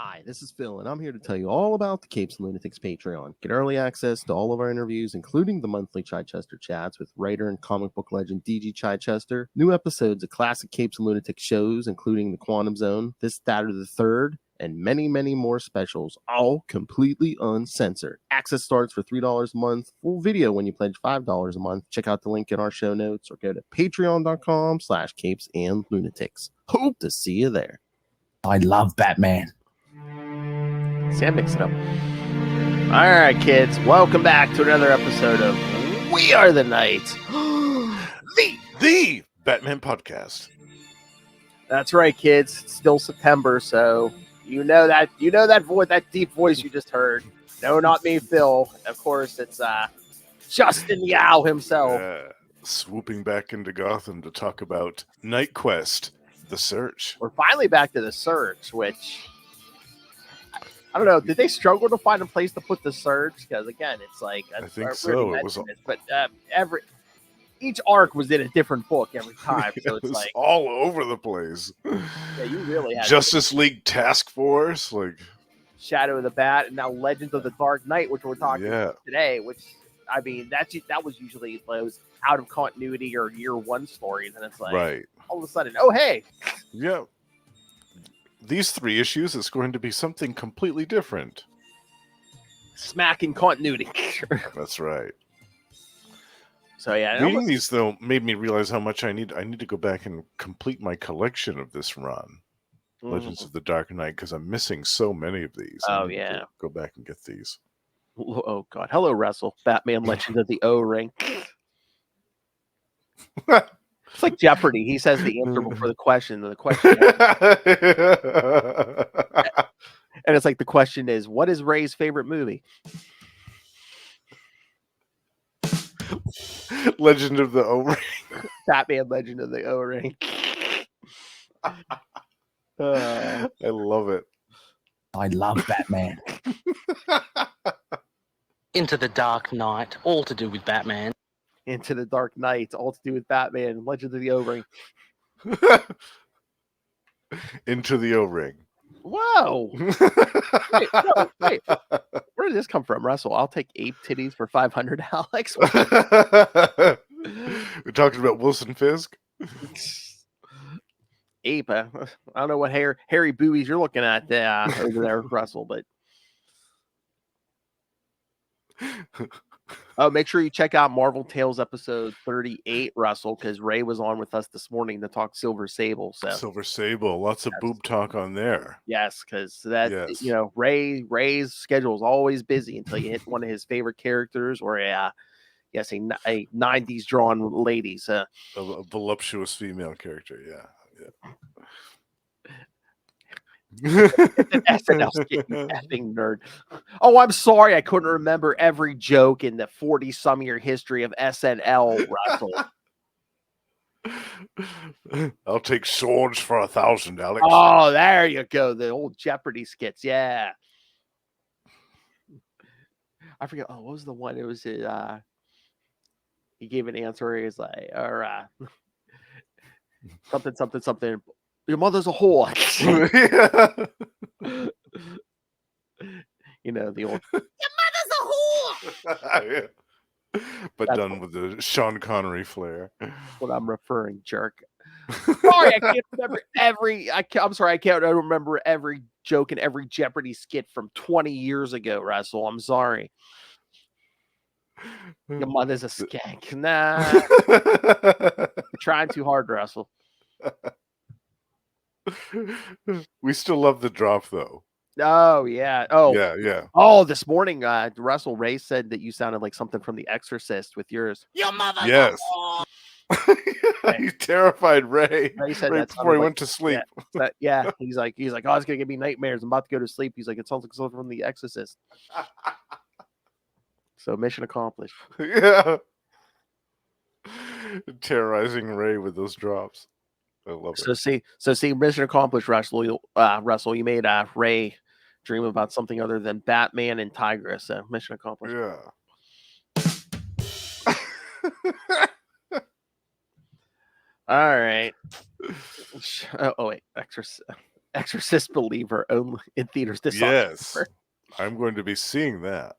Hi, this is Phil, and I'm here to tell you all about the Capes and Lunatics Patreon. Get early access to all of our interviews, including the monthly Chichester chats with writer and comic book legend DG Chichester, new episodes of classic Capes and Lunatics shows, including The Quantum Zone, This, That, or the Third, and many, many more specials, all completely uncensored. Access starts for $3 a month, full video when you pledge $5 a month. Check out the link in our show notes or go to patreon.com/capesandlunatics. Hope to see you there. I love Batman. See, I mixed it up. All right, kids. Welcome back to another episode of We Are the Knights. the Batman podcast. That's right, kids. It's still September, so you know that voice, that deep voice you just heard. No, not me, Phil. Of course, it's Justin Yao himself. Swooping back into Gotham to talk about Knightquest, The Search. We're finally back to The Search, which I don't know. Did they struggle to find a place to put The Search? Because again, it's like I think so. It was, but each arc was in a different book every time, so it's like all over the place. Yeah, you really had Justice League Task Force, like Shadow of the Bat, and now Legends of the Dark Knight, which we're talking about today. Which I mean, that was usually those out of continuity or year one stories, and it's like all of a sudden, oh hey, yeah. These 3 issues is going to be something completely different. Smacking continuity. That's right. So yeah, reading these though made me realize how much I need to go back and complete my collection of this run, Legends of the Dark Knight, because I'm missing so many of these. Oh yeah, go back and get these. Oh god, hello Russell, Batman Legends of the O-Ring. It's like Jeopardy. He says the answer before the question, and the question, and it's like the question is, what is Ray's favorite movie? Legend of the O-Ring. Batman Legend of the O-Ring. I love it. I love Batman. Into the Dark Knight, all to do with Batman. Into the Dark Knight, all to do with Batman. Legend of the O-Ring. Into the O-Ring. Whoa! wait. Where did this come from, Russell? I'll take ape titties for 500, Alex. We're talking about Wilson Fisk. Ape. I don't know what hairy boobies you're looking at over there, Russell, but oh, make sure you check out Marvel Tales episode 38, Russell, because Ray was on with us this morning to talk Silver Sable. So Silver Sable, lots of boob talk on there. Yes, because you know, Ray's schedule is always busy until you hit one of his favorite characters or a 90s drawn ladies. A voluptuous female character, yeah. SNL skit, you effing nerd. Oh, I'm sorry, I couldn't remember every joke in the 40-some year history of SNL, Russell. I'll take swords for 1,000, Alex. Oh, there you go. The old Jeopardy skits, yeah. I forget. Oh, what was the one? It was he gave an answer. He's like, or something. Your mother's a whore. You know, the old your mother's a whore. But that's done with the Sean Connery flair. What I'm referring, jerk. Sorry, I can't remember I'm sorry, I can't remember every joke in every Jeopardy skit from 20 years ago, Russell. I'm sorry. Your mother's a skank. Nah. You're trying too hard, Russell. We still love the drop, though. Oh, yeah. Oh, yeah. Oh, this morning, Russell Ray said that you sounded like something from The Exorcist with yours. Your mother. Yes. You terrified Ray. Ray said right that before he went to sleep. Yeah. He's like, oh, it's gonna give me nightmares. I'm about to go to sleep. He's like, it sounds like something from The Exorcist. So mission accomplished. Yeah. Terrorizing Ray with those drops. I love it. So see, mission accomplished, Russell. Russell, you made Ray dream about something other than Batman and Tigress. Mission accomplished. Yeah. All right. Oh wait, Exorcist. Exorcist Believer only in theaters this Yes, October. I'm going to be seeing that.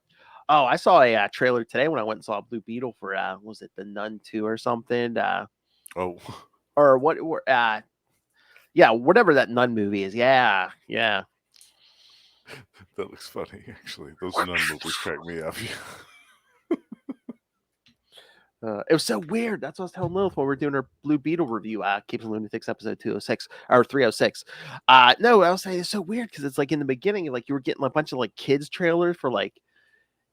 Oh, I saw a trailer today when I went and saw Blue Beetle for was it The Nun 2 or something? Oh, Or what? Yeah, whatever that nun movie is. Yeah. that looks funny. Actually, those nun movies crack me up. It was so weird. That's what I was telling Lilith when we were doing our Blue Beetle review. Capes and Lunatics episode 206 or 306. No, I was saying it's so weird because it's like in the beginning, like you were getting a bunch of like kids trailers for like,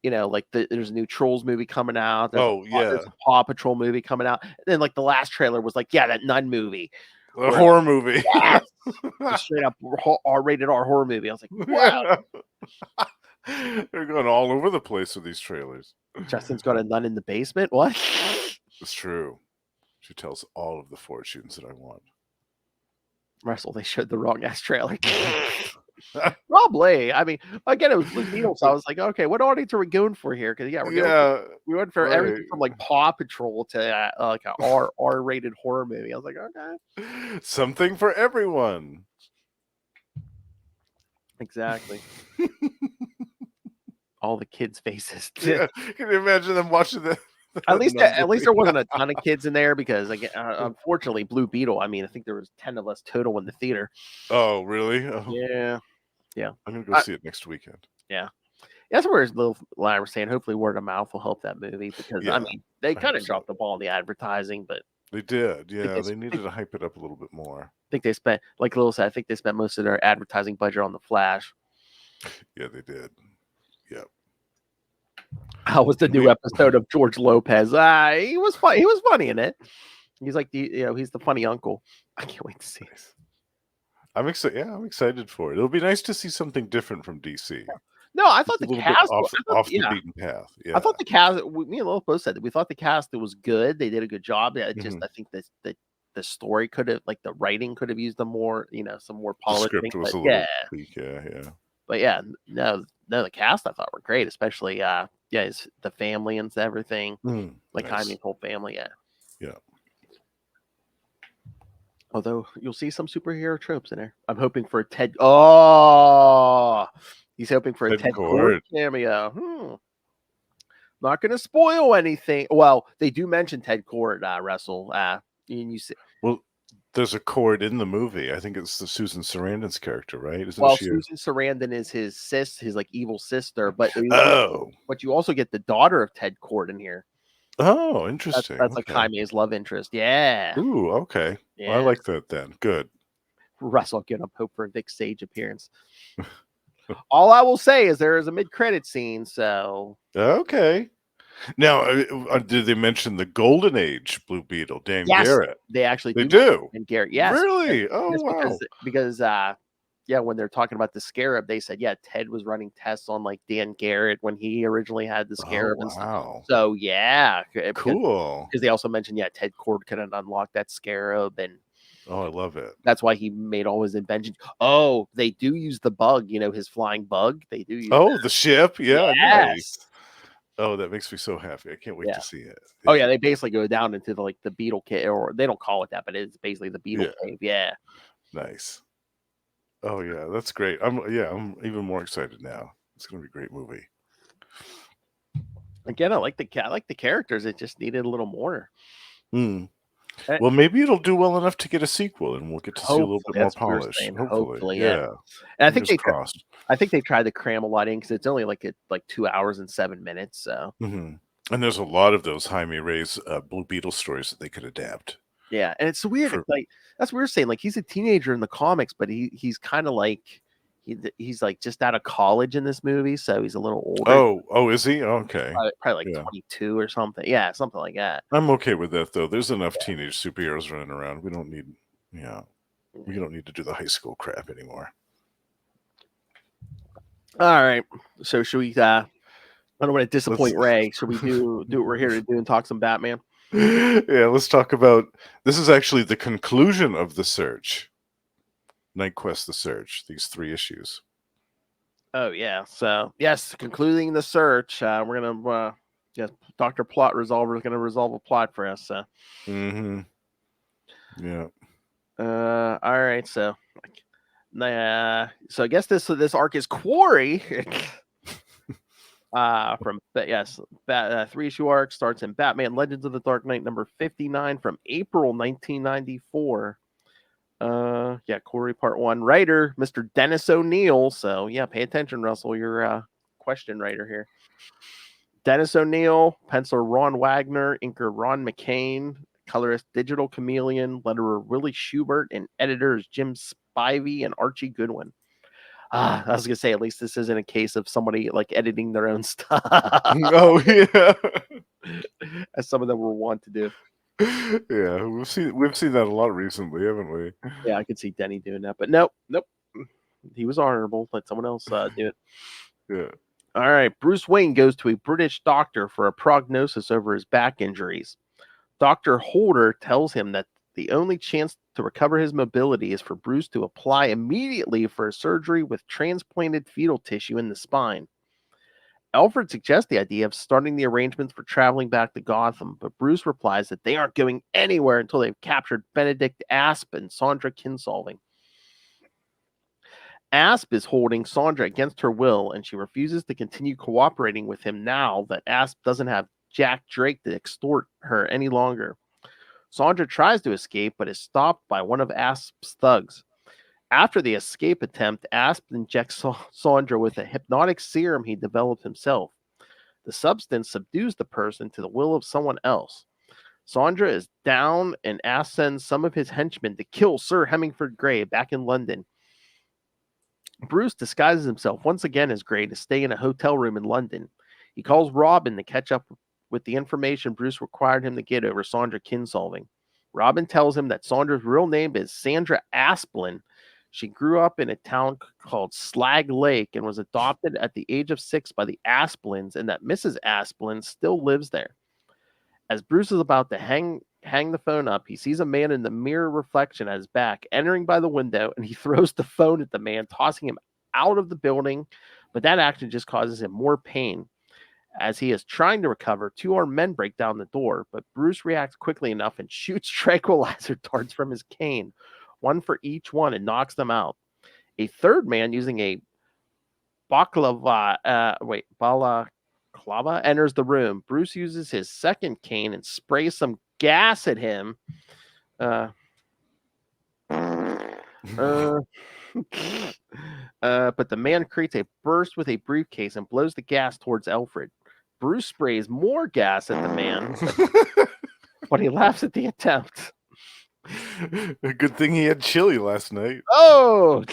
like there's a new Trolls movie coming out. There's there's a Paw Patrol movie coming out. And then like the last trailer was like, yeah, that nun movie, A horror movie. yes, just straight up R-rated R horror movie. I was like, wow. They're going all over the place with these trailers. Justin's got a nun in the basement. What? It's true. She tells all of the fortunes that I want. Russell, they showed the wrong ass trailer. Probably. I mean, again, it was Blue Beetle, so I was like, okay, what audience are we going for here? Because we went for everything from like Paw Patrol to like an R-rated horror movie. I was like, okay, something for everyone. Exactly. All the kids' faces. Yeah. Can you imagine them watching that? At least there wasn't a ton of kids in there because again, unfortunately, Blue Beetle. I mean, I think there was 10 of us total in the theater. Oh, really? Oh. Yeah. I'm gonna go see it next weekend. Yeah. That's where his little line was saying. Hopefully, word of mouth will help that movie because I mean, they kind of dropped the ball in the advertising, but they did. Yeah, they needed to hype it up a little bit more. I think they spent, like Lil said, I think they spent most of their advertising budget on the Flash. Yeah, they did. Yep. How was the new episode of George Lopez? He was fun. He was funny in it. He's like he's the funny uncle. I can't wait to see it. I'm excited. Yeah, I'm excited for it. It'll be nice to see something different from DC. No, I thought the cast off the beaten path. Yeah, I thought the cast. Me and Lil both said that we thought the cast was good. They did a good job. Yeah, just I think that the story could have, like the writing could have used them more. Some more polished. The script was a little weak. Yeah. But yeah, no, the cast I thought were great, especially the family and everything. Like Jaime's whole family. Yeah. Although you'll see some superhero tropes in there. I'm hoping for Ted. Oh, he's hoping for a Ted Kord cameo. Not going to spoil anything. Well, they do mention Ted Kord, Russell. And you see, well, there's a Kord in the movie. I think it's the Susan Sarandon's character, right? Susan Sarandon is his like evil sister, but you also get the daughter of Ted Kord in here. Oh, interesting. That's like Jaime's love interest. Yeah. Ooh, okay. Yeah. Well, I like that then. Good. Russell, get up, hope for a Vic Sage appearance. All I will say is there is a mid-credit scene, so... Okay. Now, did they mention the Golden Age Blue Beetle, Dan Garrett? They actually do. And Garrett, yes. Really? Oh, wow. Because when they're talking about the Scarab, they said, Ted was running tests on like Dan Garrett when he originally had the Scarab and stuff. So, yeah. Cool. Because they also mentioned, Ted Kord couldn't unlock that Scarab, and oh, I love it. That's why he made all his inventions. Oh, they do use the bug, his flying bug. They do use the ship. Yeah, nice. Oh, that makes me so happy. I can't wait to see it. Oh, yeah, they basically go down into the Beetle Cave, or they don't call it that, but it's basically the Beetle Cave. Yeah. Nice. Oh, yeah, that's great. I'm even more excited now. It's going to be a great movie. Again, I like the characters. It just needed a little more. Well, maybe it'll do well enough to get a sequel, and we'll get to see a little bit more polish. Hopefully, yeah. And I think they tried to cram a lot in because it's only like 2 hours and 7 minutes. So, and there's a lot of those Jaime Reyes Blue Beetle stories that they could adapt. Yeah, and it's weird. It's like that's what we're saying. Like he's a teenager in the comics, but he's kind of like he's like just out of college in this movie, so he's a little older. Oh, is he? Okay, probably like 22 or something. Yeah, something like that. I'm okay with that though. There's enough teenage superheroes running around. We don't need, we don't need to do the high school crap anymore. All right, so should we? I don't want to disappoint Ray. Should we do what we're here to do and talk some Batman? Yeah, let's talk about. This is actually the conclusion of the search. Knightquest, the search. These 3 issues. Oh yeah. So yes, concluding the search. We're gonna Dr. Plot Resolver is gonna resolve a plot for us. So. Yeah. All right. So So I guess this arc is Quarry. From 3-issue arc starts in Batman Legends of the Dark Knight number 59 from April 1994. Quarry part 1. Writer Mr. Dennis O'Neil. So yeah, pay attention, Russell. You're a question writer here. Dennis O'Neil, penciler Ron Wagner, inker Ron McCain, colorist Digital Chameleon, letterer Willie Schubert, and editors Jim Spivey and Archie Goodwin. I was gonna say, at least this isn't a case of somebody like editing their own stuff. Oh yeah, as some of them were wont to do. Yeah, we've seen that a lot recently, haven't we? Yeah, I could see Denny doing that, but nope. He was honorable. Let someone else do it. Yeah. All right. Bruce Wayne goes to a British doctor for a prognosis over his back injuries. Dr. Holder tells him that the only chance to recover his mobility is for Bruce to apply immediately for a surgery with transplanted fetal tissue in the spine. Alfred suggests the idea of starting the arrangements for traveling back to Gotham, but Bruce replies that they aren't going anywhere until they've captured Benedict Asp and Shondra Kinsolving. Asp is holding Shondra against her will, and she refuses to continue cooperating with him now that Asp doesn't have Jack Drake to extort her any longer. Shondra tries to escape, but is stopped by one of Asp's thugs. After the escape attempt, Asp injects Shondra with a hypnotic serum he developed himself. The substance subdues the person to the will of someone else. Shondra is down, and Asp sends some of his henchmen to kill Sir Hemingford Gray back in London. Bruce disguises himself once again as Gray to stay in a hotel room in London. He calls Robin to catch up with the information Bruce required him to get over Shondra Kinsolving. Robin tells him that Sondra's real name is Sandra Asplin. She grew up in a town called Slag Lake and was adopted at the age of 6 by the Asplins, and that Mrs. Asplin still lives there. As Bruce is about to hang the phone up, he sees a man in the mirror reflection at his back entering by the window, and he throws the phone at the man, tossing him out of the building, but that action just causes him more pain. As he is trying to recover, 2 armed men break down the door, but Bruce reacts quickly enough and shoots tranquilizer darts from his cane, one for each one, and knocks them out. A third man using a balaclava enters the room. Bruce uses his second cane and sprays some gas at him. But the man creates a burst with a briefcase and blows the gas towards Alfred. Bruce sprays more gas at the man, but he laughs at the attempt. A good thing he had chili last night. Oh!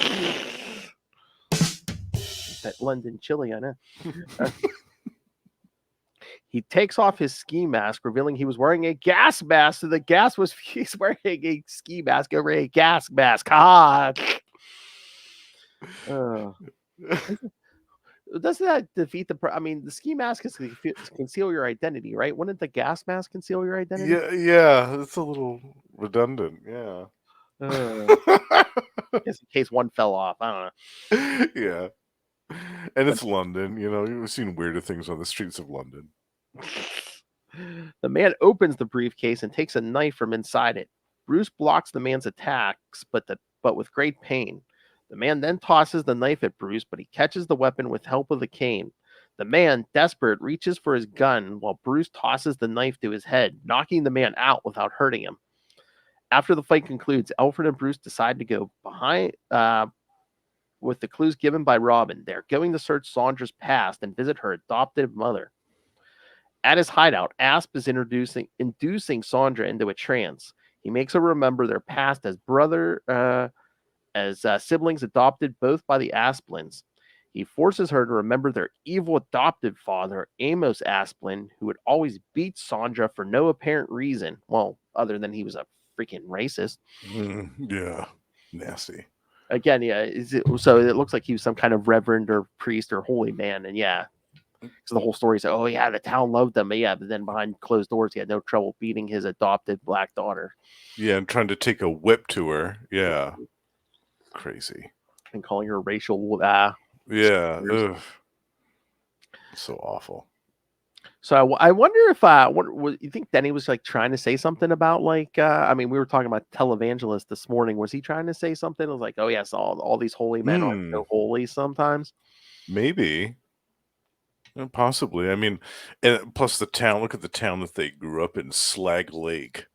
That London chili, I know. He takes off his ski mask, revealing he was wearing a gas mask. So he's wearing a ski mask over a gas mask. Doesn't that defeat the ski mask is to conceal your identity, right? Wouldn't the gas mask conceal your identity? Yeah, it's a little redundant. Yeah. Just in case one fell off. I don't know. Yeah. And it's London, you've seen weirder things on the streets of London. The man opens the briefcase and takes a knife from inside it. Bruce blocks the man's attacks, but with great pain. The man then tosses the knife at Bruce, but he catches the weapon with help of the cane. The man, desperate, reaches for his gun while Bruce tosses the knife to his head, knocking the man out without hurting him. After the fight concludes, Alfred and Bruce decide to go behind with the clues given by Robin. They're going to search Sondra's past and visit her adoptive mother. At his hideout, Asp is inducing Shondra into a trance. He makes her remember their past as siblings adopted both by the Asplins. He forces her to remember their evil adopted father, Amos Asplin, who would always beat Shondra for no apparent reason. Well, other than he was a freaking racist. Yeah, nasty. Again, yeah. So it looks like he was some kind of reverend or priest or holy man, and yeah. So the whole story is, oh yeah, the town loved him, but then behind closed doors, he had no trouble beating his adopted black daughter. Yeah, and trying to take a whip to her. Yeah, crazy. And calling her racial. Yeah, ugh. So awful. So I wonder if you think Denny was like trying to say something about like I mean we were talking about televangelist this morning. Was he trying to say something? It was like, oh yes, all these holy men aren't so holy sometimes. Maybe. Possibly. I mean, and plus the town. Look at the town that they grew up in, Slag Lake.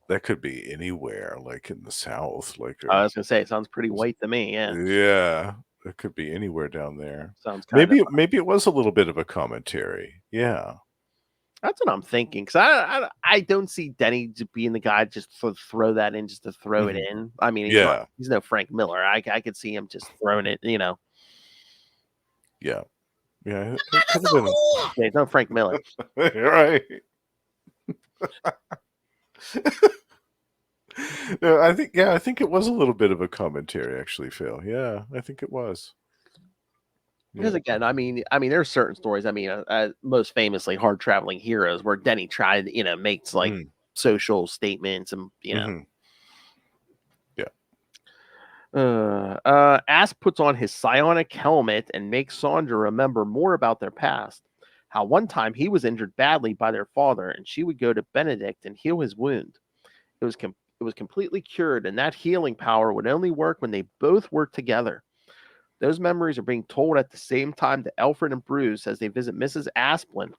That could be anywhere, like in the South. Like, I was gonna say it sounds pretty white to me. Yeah, yeah, it could be anywhere down there. sounds kind of. Maybe it was a little bit of a commentary. Yeah. That's what I'm thinking because I don't see Denny being the guy just to throw that in just to throw it in. I mean, Yeah. he's no Frank Miller. I could see him just throwing it. Yeah. Yeah. It could have been. Yeah, he's no Frank Miller. Right. No, I think it was a little bit of a commentary, actually, Phil. Yeah, I think it was. Because again, I mean, there's certain stories. I mean, most famously, Hard Traveling Heroes, where Denny tried, makes like social statements, and Asp puts on his psionic helmet and makes Shondra remember more about their past. How one time he was injured badly by their father, and she would go to Benedict and heal his wound. It was completely cured, and that healing power would only work when they both worked together. Those memories are being told at the same time to Alfred and Bruce as they visit Mrs. Asplin.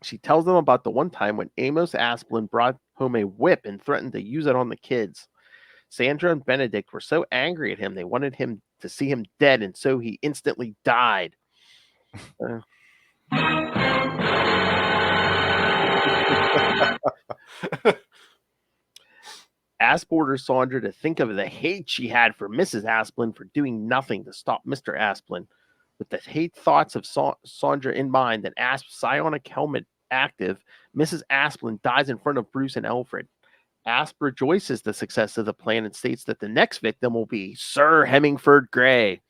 She tells them about the one time when Amos Asplin brought home a whip and threatened to use it on the kids. Sandra and Benedict were so angry at him, they wanted him to see him dead, and so he instantly died. Asp orders Shondra to think of the hate she had for Mrs. Asplin for doing nothing to stop Mr. Asplin. With the hate thoughts of Shondra in mind and Asp's psionic helmet active, Mrs. Asplin dies in front of Bruce and Alfred. Asp rejoices the success of the plan and states that the next victim will be Sir Hemingford Gray.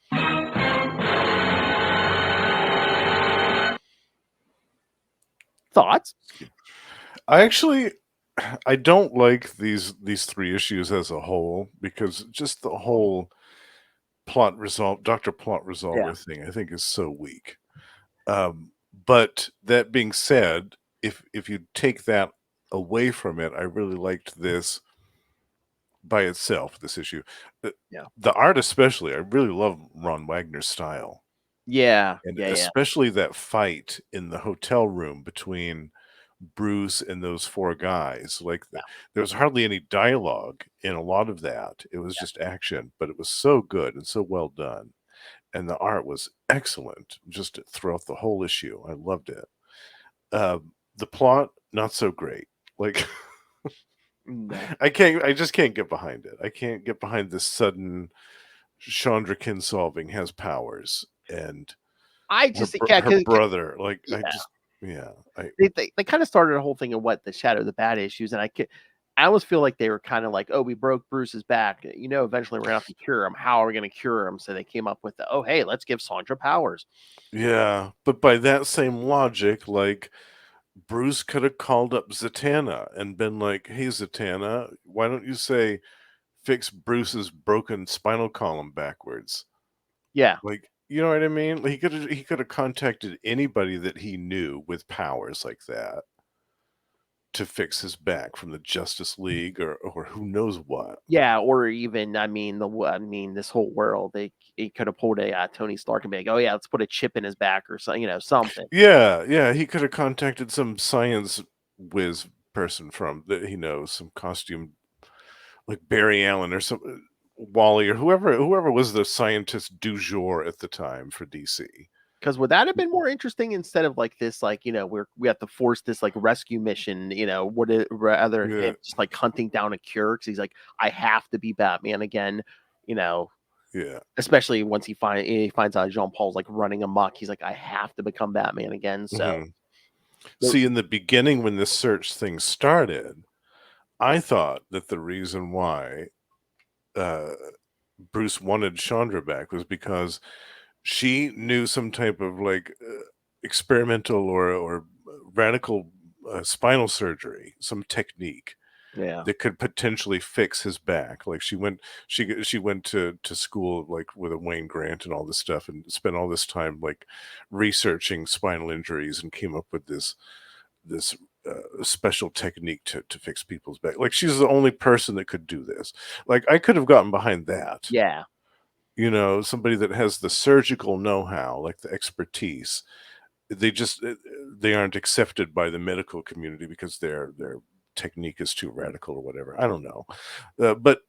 Thoughts? I don't like these 3 issues as a whole, because just the whole Dr. Plot Resolver thing, I think, is so weak. But that being said, if you take that away from it, I really liked this by itself, this issue. The art especially, I really love Ron Wagner's style. And especially that fight in the hotel room between Bruce and those 4 guys. Like, there was hardly any dialogue in a lot of that. It was just action, but it was so good and so well done. And the art was excellent just throughout the whole issue. I loved it. The plot, not so great. Like, I just can't get behind it. I can't get behind this sudden Shondra Kinsolving has powers, and her brother. Like, they kind of started a whole thing of what the Shadow the Bad issues, and I almost feel like they were kind of like, oh, we broke Bruce's back. Eventually we're gonna have to cure him. How are we gonna cure him? So they came up with hey, let's give Shondra powers. Yeah, but by that same logic, like, Bruce could have called up Zatanna and been like, hey, Zatanna, why don't you fix Bruce's broken spinal column backwards? Yeah. Like, you know what I mean? He could have contacted anybody that he knew with powers like that to fix his back, from the Justice League or who knows what. Yeah, or even this whole world. He could have pulled a Tony Stark and be like, oh yeah, let's put a chip in his back or something. Something. Yeah. He could have contacted some science whiz person from that he knows, some costume, like Barry Allen or some Wally or whoever was the scientist du jour at the time for DC. Because would that have been more interesting instead of like this, like, we have to force this like rescue mission, would it rather him just like hunting down a cure? Because he's like, I have to be Batman again, Yeah. Especially once he finds out Jean Paul's like running amok. He's like, I have to become Batman again. So see, in the beginning when this search thing started, I thought that the reason why Bruce wanted Shondra back was because she knew some type of like experimental or radical spinal surgery, some technique Yeah. that could potentially fix his back. Like she went to school like with a Wayne Grant and all this stuff, and spent all this time like researching spinal injuries, and came up with this special technique to fix people's back. Like she's the only person that could do this. Like I could have gotten behind that. Yeah. You know, somebody that has the surgical know-how, like the expertise. They aren't accepted by the medical community because their technique is too radical or whatever. I don't know, but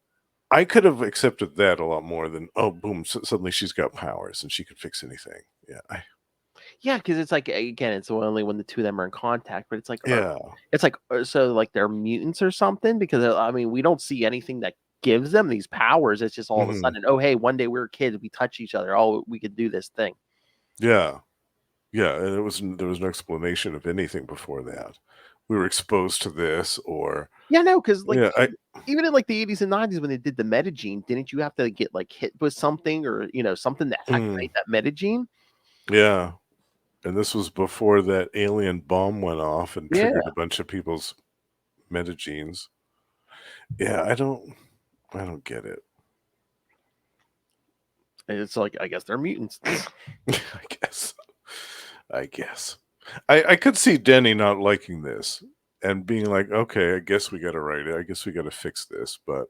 I could have accepted that a lot more than, oh boom, suddenly she's got powers and she could fix anything. Yeah, because it's like, again, it's only when the two of them are in contact, but it's like, Yeah. it's like, so like they're mutants or something, because I mean, we don't see anything that gives them these powers. It's just all of a sudden, oh hey, one day we were kids, we touch each other, oh we could do this thing. Yeah, and there was no explanation of anything before that. We were exposed to this, or Yeah, no, because like yeah, even in like the 80s and 90s when they did the metagene, didn't you have to get like hit with something or something to activate that metagene? yeah. And this was before that alien bomb went off and Yeah. triggered a bunch of people's metagenes. Yeah, I don't get it. And it's like, I guess they're mutants. I guess. I could see Denny not liking this and being like, okay, I guess we got to write it. I guess we got to fix this. But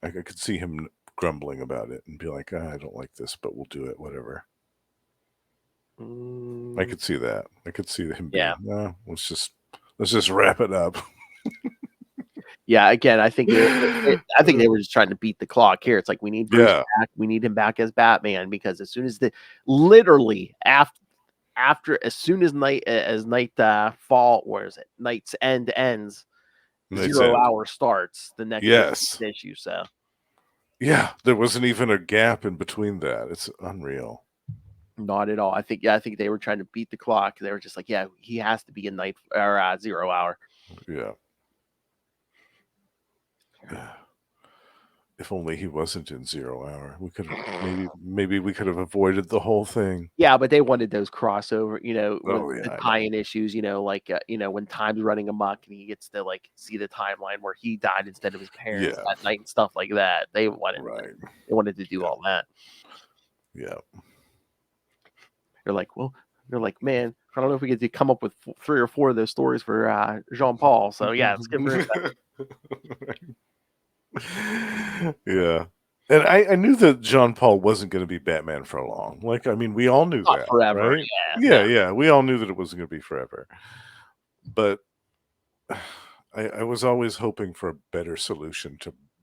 I could see him grumbling about it and be like, I don't like this, but we'll do it, whatever. I could see that. I could see him being, no, let's just wrap it up. Yeah, again, I think I think they were just trying to beat the clock here. It's like we need Bruce back. We need him back as Batman, because as soon as literally after as soon as Nightfall, where is it? Night's End ends, Zero Hour starts the next issue. So yeah, there wasn't even a gap in between that. It's unreal. Not at all. I think they were trying to beat the clock. They were just like, yeah, he has to be in Zero Hour. Yeah. If only he wasn't in Zero Hour. We could have maybe we could have avoided the whole thing. Yeah, but they wanted those crossover, with the tie-in issues, like when time's running amok and he gets to like see the timeline where he died instead of his parents that night and stuff like that. They wanted to do all that. Yeah. They're like, man, I don't know if we get to come up with 3 or 4 of those stories for Jean-Paul. So yeah, let's get rid of that. Yeah. And I knew that Jean-Paul wasn't going to be Batman for long. Like, I mean, we all knew Not that, forever. right? Yeah. Yeah. We all knew that it wasn't going to be forever. But I was always hoping for a better solution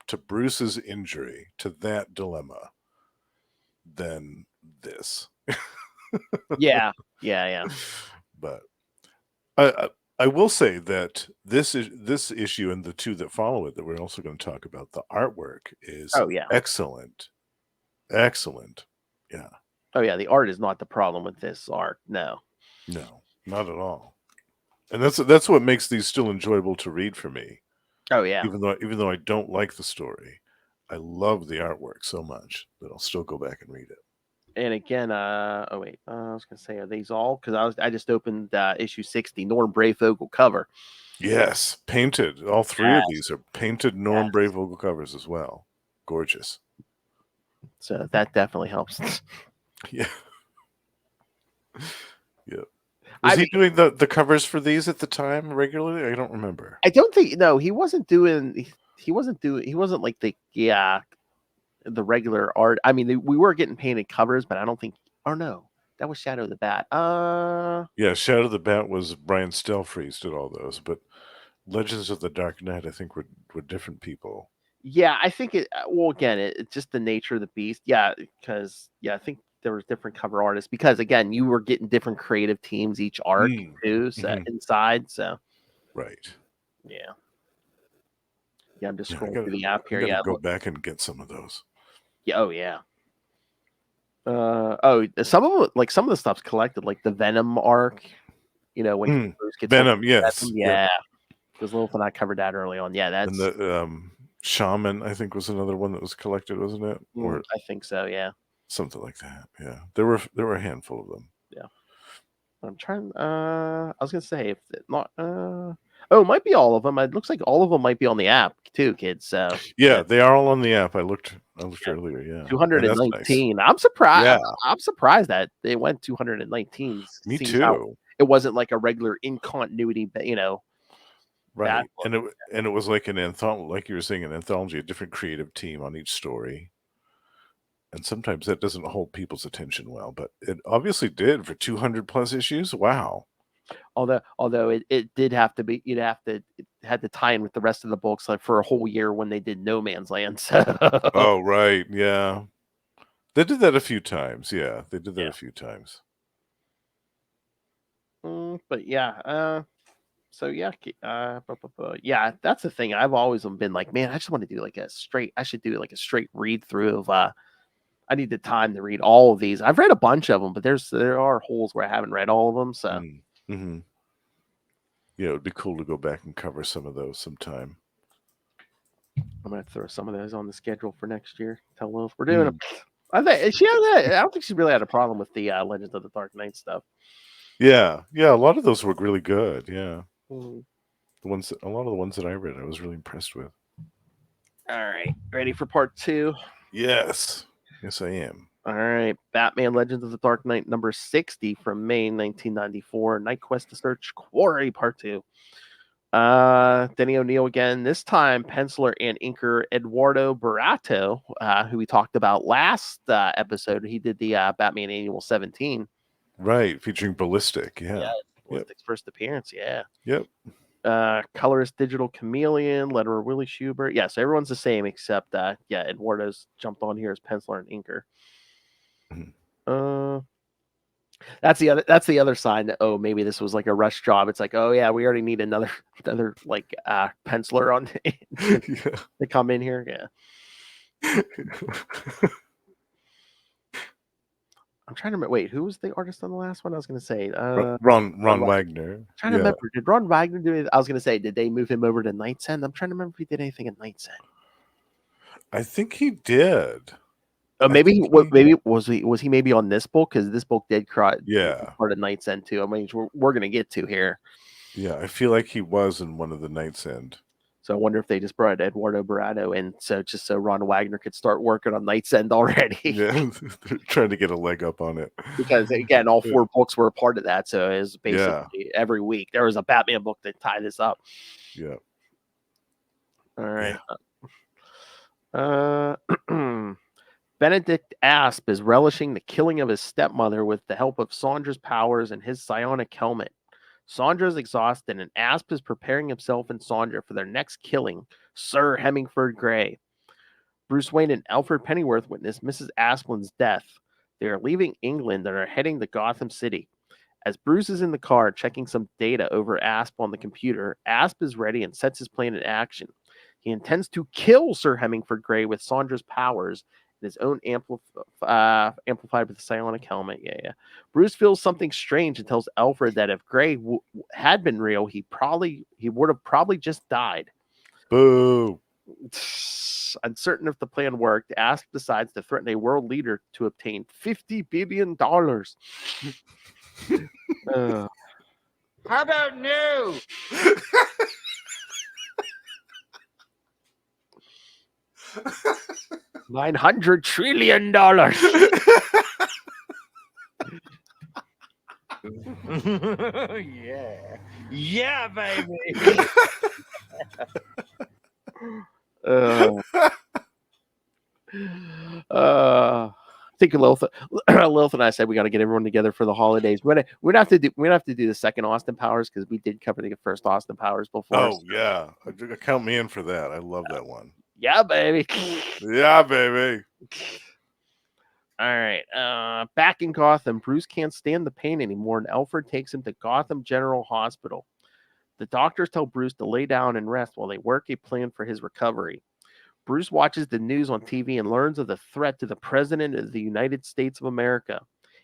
to Bruce's injury, to that dilemma, than this. Yeah. But I will say that this issue and the 2 that follow it that we're also going to talk about, the artwork is excellent. Excellent. Yeah. Oh yeah, the art is not the problem with this art. No, not at all. And that's what makes these still enjoyable to read for me. Oh yeah. Even though I don't like the story, I love the artwork so much that I'll still go back and read it. And again, I was gonna say, are these all? Because I just opened issue 60, Norm Brayfogle cover. Yes, painted. All 3 of these are painted Norm Brayfogle covers as well. Gorgeous. So that definitely helps. Yeah. Yeah. Was he doing the covers for these at the time regularly? I don't remember. I don't think he wasn't doing. He wasn't like the regular art. I mean, we were getting painted covers, but I don't think. Oh no, that was Shadow the Bat. Yeah, Shadow the Bat was Brian Stelfreeze did all those, but Legends of the Dark Knight, I think, were different people. Yeah, I think it. Well, again, it's just the nature of the beast. Yeah, because I think there was different cover artists because again, you were getting different creative teams each arc too. So inside, so right. Yeah. Yeah, I'm just scrolling through the app here. Yeah, go back and get some of those. Yeah. Oh yeah. Some of the stuff's collected, like the Venom arc. When Bruce gets Venom, yes, Venom, yeah. Because Littleton, I covered that early on. Yeah, that's and the Shaman. I think was another one that was collected, wasn't it? Or I think so. Yeah, something like that. Yeah, there were a handful of them. Yeah, I'm trying. I was gonna say if not. Oh, it might be all of them. It looks like all of them might be on the app too, kids. So Yeah, they are all on the app. I looked earlier. Yeah, and that's nice. 219. I'm surprised. Yeah. I'm surprised that they went 219. Me Seeing how too. it wasn't like a regular in continuity, Right, book. and it was like an anthology, like you were saying, an anthology, a different creative team on each story. And sometimes that doesn't hold people's attention well, but it obviously did for 200 plus issues. Wow. Although it did have to be, it had to tie in with the rest of the books like for a whole year when they did No Man's Land. So Oh, right. Yeah. They did that a few times. Yeah, they did that a few times. But yeah, so yeah, yeah, that's the thing. I've always been like, man, I just want to do like I should do like a straight read through of I need the time to read all of these. I've read a bunch of them, but there are holes where I haven't read all of them. So Mm-hmm. Yeah, it would be cool to go back and cover some of those sometime. I'm gonna throw some of those on the schedule for next year. Tell Lil we're doing them. I think I don't think she really had a problem with the Legends of the Dark Knight stuff. Yeah, a lot of those were really good. Yeah, Mm-hmm. a lot of the ones that I read, I was really impressed with. All right, ready for part 2? Yes, I am. All right, Batman Legends of the Dark Knight number 60 from May 1994. Knightquest to Search Quarry part 2. Denny O'Neil again. This time, penciler and inker Eduardo Barato, who we talked about last episode. He did the Batman Annual 17. Right, featuring Ballistic. Yeah. Ballistic's first appearance. Yeah. Yep. Colorist Digital Chameleon, letterer Willie Schubert. Yeah, so everyone's the same except Eduardo's jumped on here as penciler and inker. That's the other sign that maybe this was like a rush job. It's like, oh yeah, we already need another like penciler on to come in here. Yeah. I'm trying to remember. Wait, who was the artist on the last one? I was going to say Ron Wagner. I'm trying to remember. Did Ron Wagner do it? I was going to say, did they move him over to Knight's End? I'm trying to remember if he did anything at Knight's End. I think he did. Maybe was he maybe on this book, because this book did part of Knight's End too. I mean, we're going to get to here. Yeah, I feel like he was in one of the Knight's End. So I wonder if they just brought Eduardo Barato in, so Ron Wagner could start working on Knight's End already. Yeah, they're trying to get a leg up on it. Because again, all 4 books were a part of that. So it was basically every week there was a Batman book that tied this up. Yeah. All right. Yeah. Benedict Asp is relishing the killing of his stepmother with the help of Shondra's powers and his psionic helmet. Shondra is exhausted, and Asp is preparing himself and Shondra for their next killing, Sir Hemingford Gray. Bruce Wayne and Alfred Pennyworth witness Mrs. Asplin's death. They are leaving England and are heading to Gotham City. As Bruce is in the car checking some data over Asp on the computer, Asp is ready and sets his plan in action. He intends to kill Sir Hemingford Gray with Shondra's powers and his own amplified with the psionic helmet. Yeah. Bruce feels something strange and tells Alfred that if Gray had been real, he would have probably just died. Boo. Uncertain if the plan worked, Asp decides to threaten a world leader to obtain $50 billion. How about no? $900 trillion. Yeah, baby. I think Lilith and I said we got to get everyone together for the holidays. We'd have to do the second Austin Powers, because we did cover the first Austin Powers before. Oh yeah, count me in for that. I love that one. Yeah, baby. Yeah, baby. All right. Back in Gotham, Bruce can't stand the pain anymore, and Alfred takes him to Gotham General Hospital. The doctors tell Bruce to lay down and rest while they work a plan for his recovery. Bruce watches the news on TV and learns of the threat to the President of the United States of America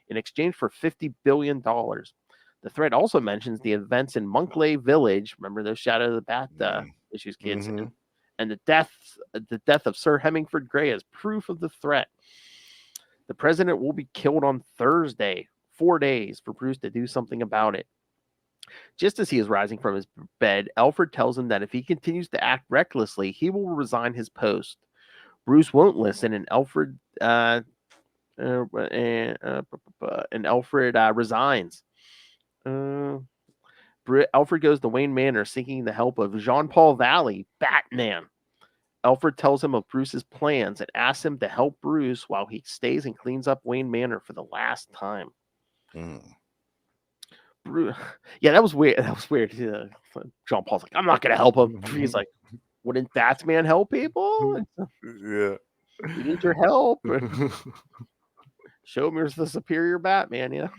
in exchange for $50 billion. The threat also mentions the events in Monkley Village. Remember those Shadow of the Bat issues, kids? Mm-hmm. And the death of Sir Hemingford Gray as proof of the threat. The president will be killed on Thursday. 4 days for Bruce to do something about it. Just as he is rising from his bed, Alfred tells him that if he continues to act recklessly, he will resign his post. Bruce won't listen, and Alfred resigns. Alfred goes to Wayne Manor seeking the help of Jean-Paul Valley, Batman. Alfred tells him of Bruce's plans and asks him to help Bruce while he stays and cleans up Wayne Manor for the last time. Bruce, yeah, that was weird. That was weird. Jean-Paul's like, I'm not going to help him. He's like, wouldn't Batman help people? Yeah. We need your help. Show me the superior Batman, yeah.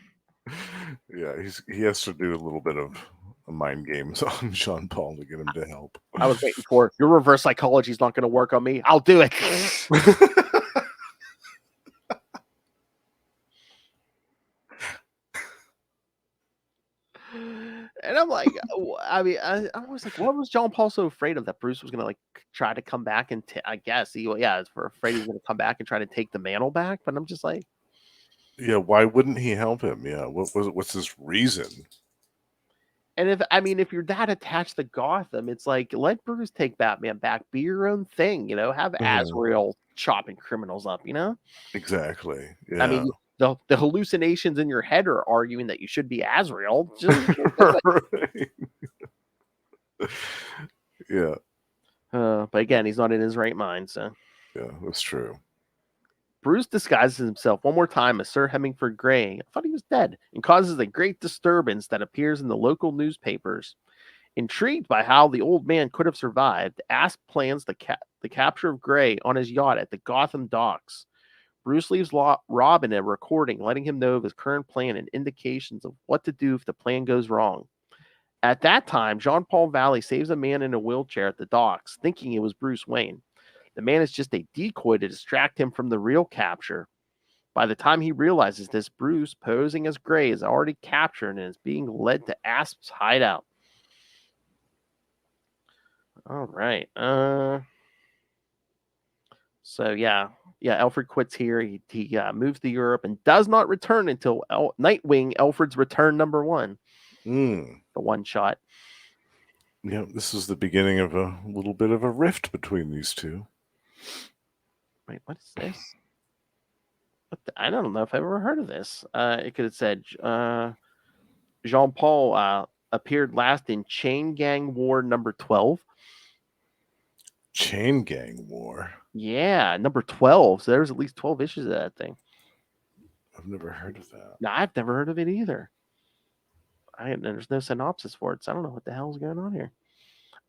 Yeah, he has to do a little bit of mind games on Sean Paul to get him to help. I was waiting for your reverse psychology is not going to work on me. I'll do it. And I'm like, I mean, I was like, what was John Paul so afraid of that Bruce was going to like try to come back and I guess afraid he was going to come back and try to take the mantle back. But I'm just like, yeah, why wouldn't he help him? Yeah, what's his reason? And if you're that attached to Gotham, it's like let Bruce take Batman back, be your own thing, have Azrael chopping criminals up, Exactly. Yeah. I mean, the hallucinations in your head are arguing that you should be Azrael. Yeah. But again, he's not in his right mind, so. Yeah, that's true. Bruce disguises himself one more time as Sir Hemingford Gray. I thought he was dead, and causes a great disturbance that appears in the local newspapers. Intrigued by how the old man could have survived, Asp plans the capture of Gray on his yacht at the Gotham docks. Bruce leaves Robin a recording letting him know of his current plan and indications of what to do if the plan goes wrong. At that time, Jean-Paul Valley saves a man in a wheelchair at the docks, thinking it was Bruce Wayne. The man is just a decoy to distract him from the real capture. By the time he realizes this, Bruce, posing as Gray, is already captured and is being led to Asp's hideout. All right. Alfred quits here. He moves to Europe and does not return until Nightwing, Alfred's Return #1. The one shot. Yeah, this is the beginning of a little bit of a rift between these two. Wait, what is this? I don't know if I've ever heard of this. It could have said Jean-Paul appeared last in Chain Gang War #12. Chain Gang War? Yeah, #12. So there's at least 12 issues of that thing. I've never heard of that. No, I've never heard of it either. There's no synopsis for it, so I don't know what the hell's going on here.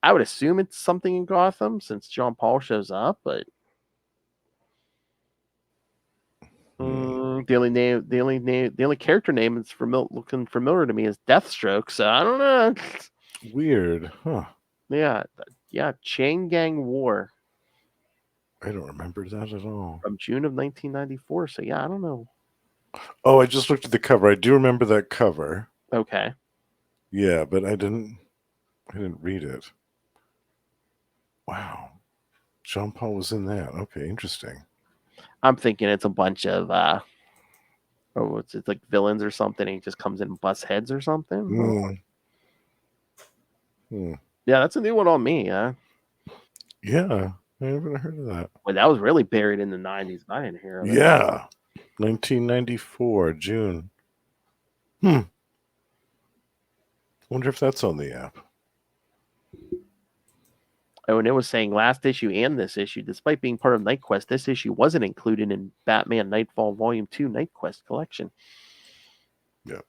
I would assume it's something in Gotham since Jean-Paul shows up, but the only character name that's looking familiar to me is Deathstroke. So I don't know. Weird, huh? Yeah. Chain Gang War. I don't remember that at all. From June of 1994. So yeah, I don't know. Oh, I just looked at the cover. I do remember that cover. Okay. Yeah, but I didn't read it. Wow. Jean-Paul was in that. Okay, interesting. I'm thinking it's a bunch of it's like villains or something, and he just comes in and busts heads or something. Yeah, that's a new one on me, Yeah, I haven't heard of that. Well, that was really buried in the 90s. I didn't hear of it. Yeah. 1994, June. I wonder if that's on the app. Oh, and it was saying last issue and this issue, despite being part of Knightquest, this issue wasn't included in Batman Nightfall Volume 2 Knightquest collection. Yeah.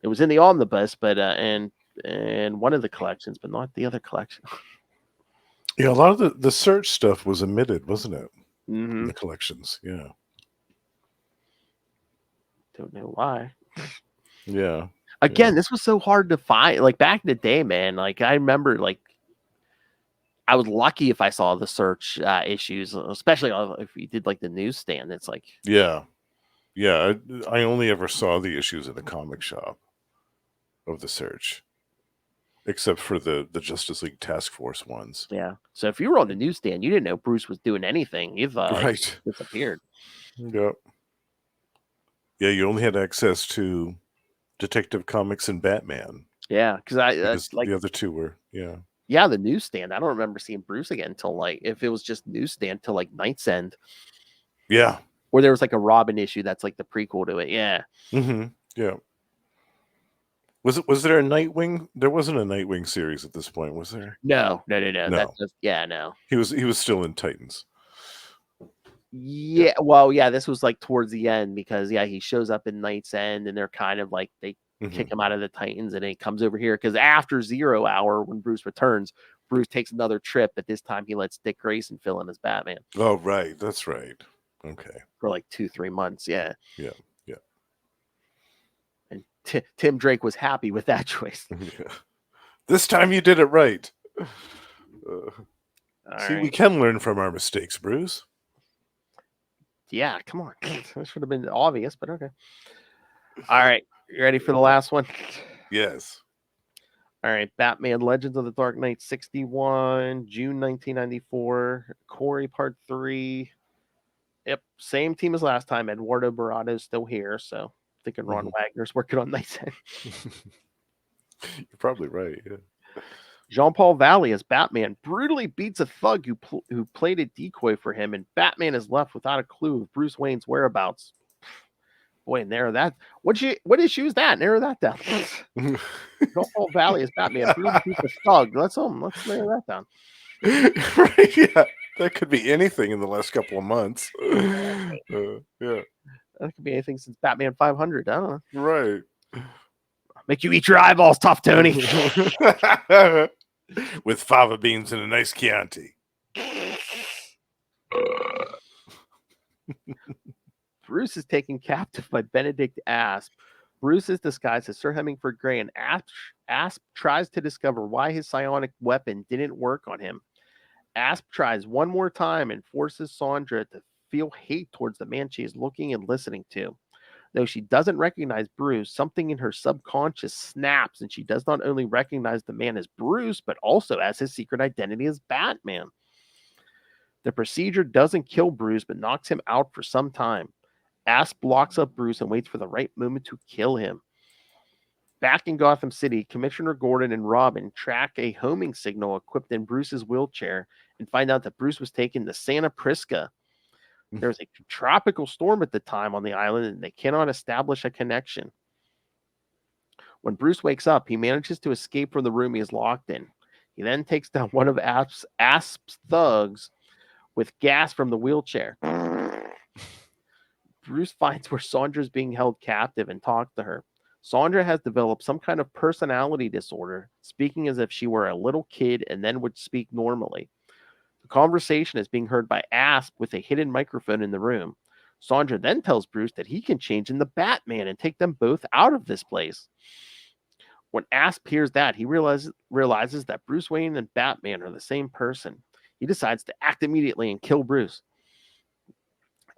It was in the omnibus, but and one of the collections, but not the other collection. Yeah, a lot of the search stuff was omitted, wasn't it? Mm-hmm. In the collections, yeah. Don't know why. Yeah. Again, this was so hard to find. Like back in the day, man. Like I remember, like I was lucky if I saw the search issues, especially if you did like the newsstand. It's like yeah. I only ever saw the issues in the comic shop of the search, except for the Justice League Task Force ones. Yeah. So if you were on the newsstand, you didn't know Bruce was doing anything. You've right. disappeared. Yep. Yeah, you only had access to Detective Comics and Batman. Yeah, because I because like the other two were, yeah. yeah, the newsstand. I don't remember seeing Bruce again until like if it was just newsstand till like Night's End, Yeah. or there was like a Robin issue that's like the prequel to it. Yeah. Mm-hmm. Yeah. Was there a Nightwing? There wasn't a Nightwing series at this point, was there? No. No. That's just no. He was still in Titans. Yeah, well, yeah, this was like towards the end because he shows up in Night's End and they're kind of like they kick him out of the Titans and then he comes over here because after 0 Hour when Bruce returns, Bruce takes another trip, but this time he lets Dick Grayson fill in as Batman Oh, right. That's right. Okay. for like 2-3 months. Yeah. Yeah. Yeah. And Tim Drake was happy with that choice. This time you did it right. See, we Right. can learn from our mistakes, Bruce. Yeah, come on. That should have been obvious, but okay. All right. You ready for the last one? Yes. All right. Batman Legends of the Dark Knight 61, June 1994. Quarry Part 3. Yep. Same team as last time. Eduardo Barado's still here. So thinking Ron Wagner's working on Night's End. You're probably right. Yeah. Jean-Paul Valley as Batman brutally beats a thug who played a decoy for him, and Batman is left without a clue of Bruce Wayne's whereabouts. Boy, narrow that. What issue is that? Narrow that down. Jean-Paul Valley as Batman brutally beats a thug. Let's narrow that down. Right, yeah. That could be anything in the last couple of months. Yeah. That could be anything since Batman 500. I don't know. Right. Make you eat your eyeballs, tough Tony. With fava beans and a nice Chianti. Bruce is taken captive by Benedict Asp. Bruce is disguised as Sir Hemingford Gray, and Asp tries to discover why his psionic weapon didn't work on him. Asp tries one more time and forces Shondra to feel hate towards the man she is looking and listening to. Though she doesn't recognize Bruce, something in her subconscious snaps, and she does not only recognize the man as Bruce, but also as his secret identity as Batman. The procedure doesn't kill Bruce, but knocks him out for some time. Asp locks up Bruce and waits for the right moment to kill him. Back in Gotham City, Commissioner Gordon and Robin track a homing signal equipped in Bruce's wheelchair and find out that Bruce was taken to Santa Prisca. There's a tropical storm at the time on the island, and they cannot establish a connection. When Bruce wakes up, he manages to escape from the room he is locked in. He then takes down one of Asp's thugs with gas from the wheelchair. Bruce finds where Shondra is being held captive and talks to her. Shondra has developed some kind of personality disorder, speaking as if she were a little kid and then would speak normally. The conversation is being heard by Asp with a hidden microphone in the room. Shondra then tells Bruce that he can change into Batman and take them both out of this place. When Asp hears that, he realizes that Bruce Wayne and Batman are the same person. He decides to act immediately and kill Bruce.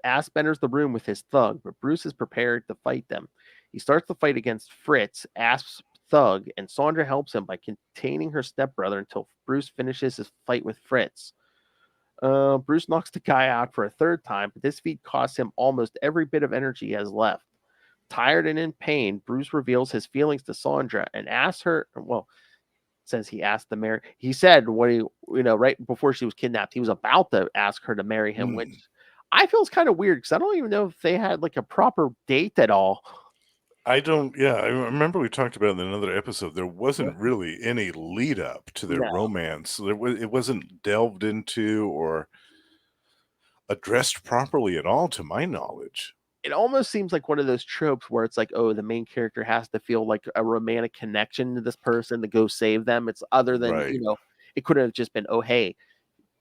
Asp enters the room with his thug, but Bruce is prepared to fight them. He starts the fight against Fritz, Asp's thug, and Shondra helps him by containing her stepbrother until Bruce finishes his fight with Fritz. Bruce knocks the guy out for a third time, but this feat costs him almost every bit of energy he has left. Tired and in pain, Bruce reveals his feelings to Shondra and asks her, says he asked to marry. He said right before she was kidnapped, he was about to ask her to marry him, which I feel is kind of weird because I don't even know if they had like a proper date at all. I remember we talked about in another episode, there wasn't really any lead up to their romance. It wasn't delved into or addressed properly at all, to my knowledge. It almost seems like one of those tropes where it's like, oh, the main character has to feel like a romantic connection to this person to go save them. It's other than, it could have just been, oh, hey,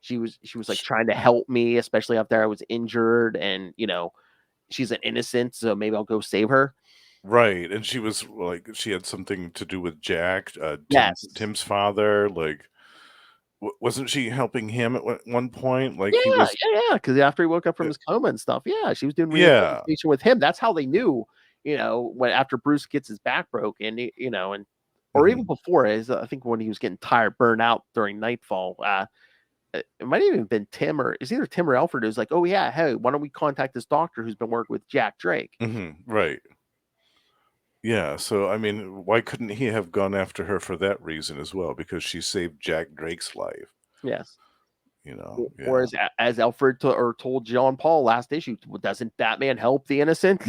she was like trying to help me, especially after I was injured, and she's an innocent, so maybe I'll go save her. Right, and she was like, she had something to do with Jack, Tim's father. Like, wasn't she helping him at one point? Like, yeah, because after he woke up from his coma and stuff, she was doing rehabilitation with him. That's how they knew, when after Bruce gets his back broke, and or even before, I think when he was getting tired, burned out during Nightfall. It might have even been Tim, or it's either Tim or Alfred who's like, oh yeah, hey, why don't we contact this doctor who's been working with Jack Drake? Right. Yeah, so I mean, why couldn't he have gone after her for that reason as well? Because she saved Jack Drake's life, Yes. you know? Or Yeah. as Alfred told Jean Paul last issue, doesn't Batman help the innocent?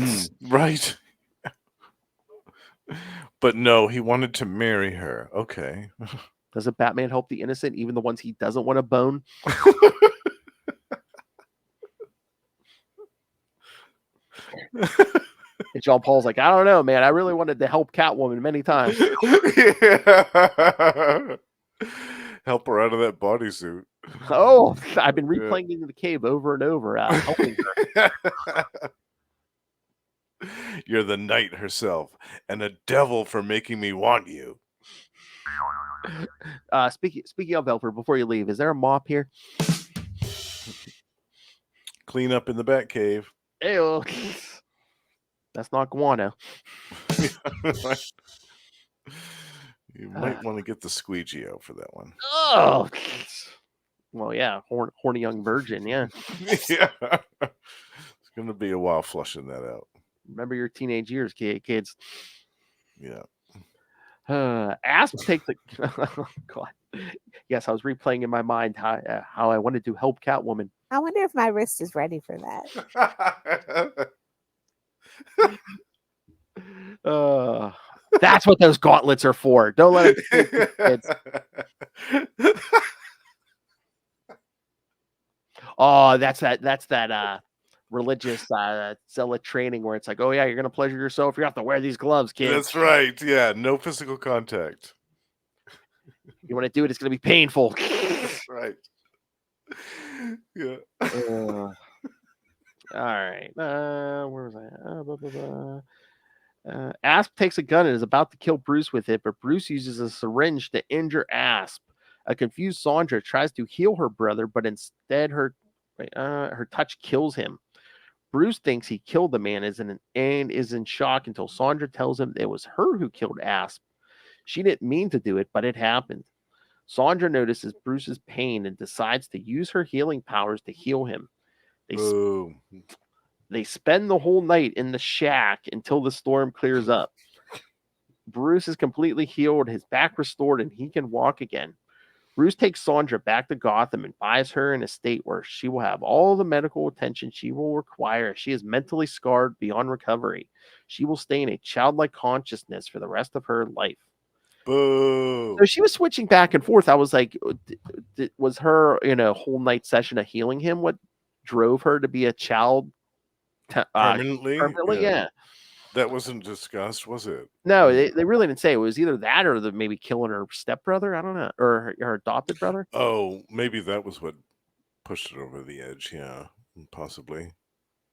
Right. But no, he wanted to marry her. Okay. Doesn't Batman help the innocent, even the ones he doesn't want to bone? And Jean Paul's like, I don't know, man. I really wanted to help Catwoman many times. Yeah. Help her out of that bodysuit. Oh, I've been Yeah. replaying Into the Cave over and over, helping her. You're the knight herself, and a devil for making me want you. Speaking of Alfred, before you leave, is there a mop here? Clean up in the Batcave. Ew. That's not guano. You might want to get the squeegee out for that one. Oh, well, yeah, horny young virgin, yeah. Yeah. It's going to be a while flushing that out. Remember your teenage years, kids. Yeah. Asp takes the oh, God. Yes, I was replaying in my mind how I wanted to help Catwoman. I wonder if my wrist is ready for that. That's what those gauntlets are for. Don't let it kids. Oh, that's that religious zealot training where it's like, oh yeah, you're gonna pleasure yourself. You have to wear these gloves, kids. That's right. Yeah, no physical contact. You want to do it, it's gonna be painful. That's right. Yeah. All right. Where was I? Asp takes a gun and is about to kill Bruce with it, but Bruce uses a syringe to injure Asp. A confused Shondra tries to heal her brother, but instead her touch kills him. Bruce thinks he killed the man and is in shock until Shondra tells him it was her who killed Asp. She didn't mean to do it, but it happened. Shondra notices Bruce's pain and decides to use her healing powers to heal him. They spend the whole night in the shack until the storm clears up. Bruce is completely healed, his back restored, and he can walk again. Bruce takes Shondra back to Gotham and buys her an estate where she will have all the medical attention she will require. She is mentally scarred beyond recovery. She will stay in a childlike consciousness for the rest of her life. Boo. So she was switching back and forth. I was like, was her whole night session of healing him what drove her to be a child permanently? Yeah. That wasn't discussed, was it? No, they really didn't say. It was either that or maybe killing her stepbrother. I don't know. Or her adopted brother. Oh, maybe that was what pushed it over the edge. Yeah, possibly.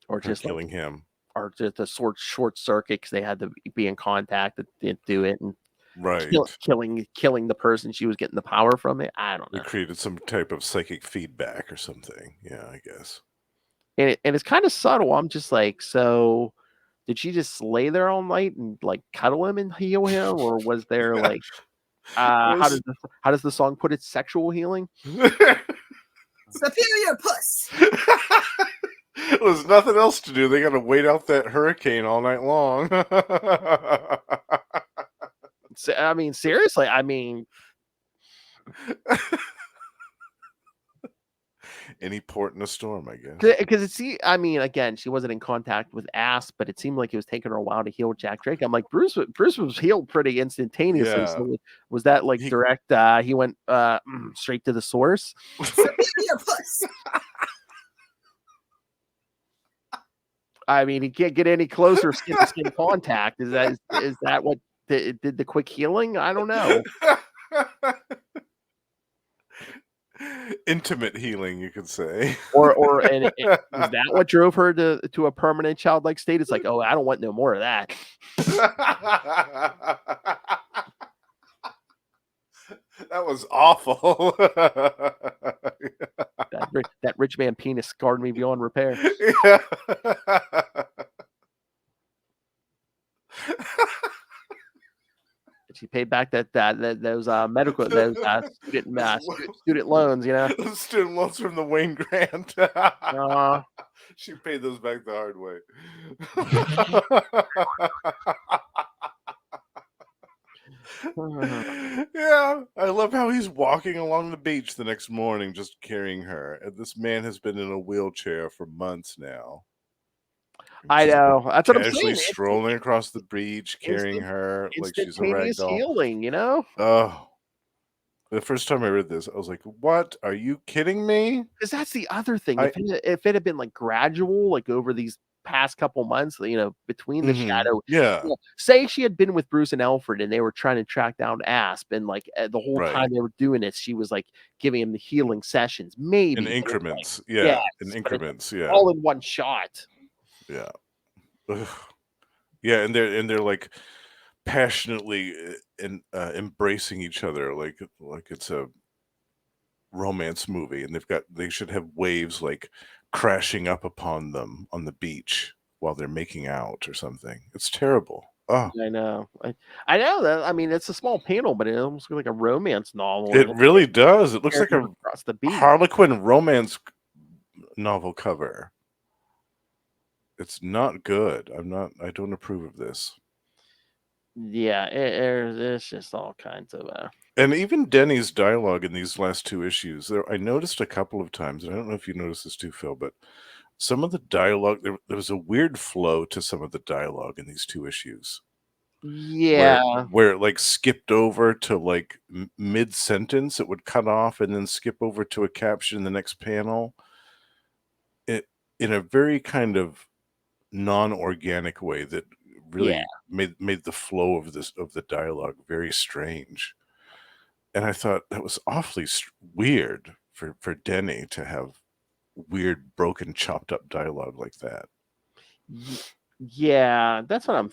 Or just killing him. Or just a short circuit because they had to be in contact to do it. And right. Killing the person she was getting the power from it. I don't know. It created some type of psychic feedback or something. Yeah, I guess. And it's kind of subtle. I'm just like, so did she just lay there all night and like cuddle him and heal him, or was there like how does the song put it? Sexual healing? Superior puss. There's nothing else to do. They got to wait out that hurricane all night long. I mean, seriously. I mean, any port in a storm, I guess. Because again, she wasn't in contact with Asp, but it seemed like it was taking her a while to heal Jack Drake. I'm like, Bruce was healed pretty instantaneously. Yeah. So was that like direct? He went straight to the source. Superior puss. I mean, he can't get any closer skin to skin contact. Is that what did the quick healing? I don't know. Intimate healing, you could say. And is that what drove her to a permanent childlike state? It's like, oh, I don't want no more of that. That was awful. that rich man penis scarred me beyond repair. Yeah. She paid back those medical student loans, Those student loans from the Wayne Grant. She paid those back the hard way. Yeah, I love how he's walking along the beach the next morning just carrying her. And this man has been in a wheelchair for months now. I Just know. That's what I'm casually saying. strolling across the beach, carrying Instant, her like she's a rag instantaneous doll. healing, you know? Oh, the first time I read this, I was like, "What? Are you kidding me?" Because that's the other thing. I If it had been like gradual, like over these past couple months, between the shadow, Yeah, say she had been with Bruce and Alfred and they were trying to track down Asp, and like the whole right. time they were doing it, she was like giving him the healing sessions, In maybe. But it's like, increments. yes, Yeah, in but it's increments. Yeah, all in one shot. yeah. Ugh. Yeah, and they're like passionately embracing each other like it's a romance movie, and they should have waves like crashing up upon them on the beach while they're making out or something. It's terrible. Oh, I know. I know that. I mean, it's a small panel, but it almost looks like a romance novel. it really does. It looks like a Across the beach. Harlequin romance novel cover. It's not good. I don't approve of this. Yeah, it's just all kinds of. And even Denny's dialogue in these last two issues, I noticed a couple of times, and I don't know if you noticed this too, Phil, but some of the dialogue, there was a weird flow to some of the dialogue in these two issues, where Yeah, where it like skipped over to like mid sentence, it would cut off and then skip over to a caption in the next panel. It in a very kind of non-organic way that yeah. really made the flow of the dialogue very strange. And I thought that was awfully weird for Denny to have weird, broken, chopped up dialogue like that. Y Yeah, that's what I'm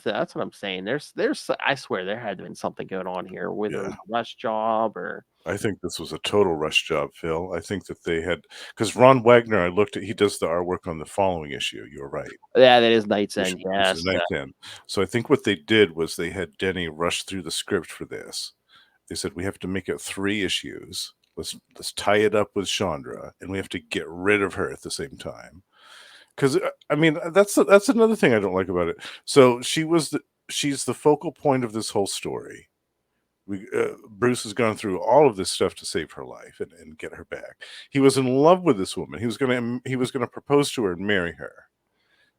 saying. I swear there had to been something going on here, whether it was Yeah. a rush job or I think this was a total rush job, Phil. I think that they had because Ron Wagner, I looked at, he does the artwork on the following issue. You're right. yeah, that is Night's Which, End, which is yes. Night's End. So I think what they did was they had Denny rush through the script for this. They said we have to make it 3 issues. Let's tie it up with Shondra, and we have to get rid of her at the same time. Because I mean, that's another thing I don't like about it. So she's the focal point of this whole story. Bruce has gone through all of this stuff to save her life and get her back. He was in love with this woman. He was gonna propose to her and marry her.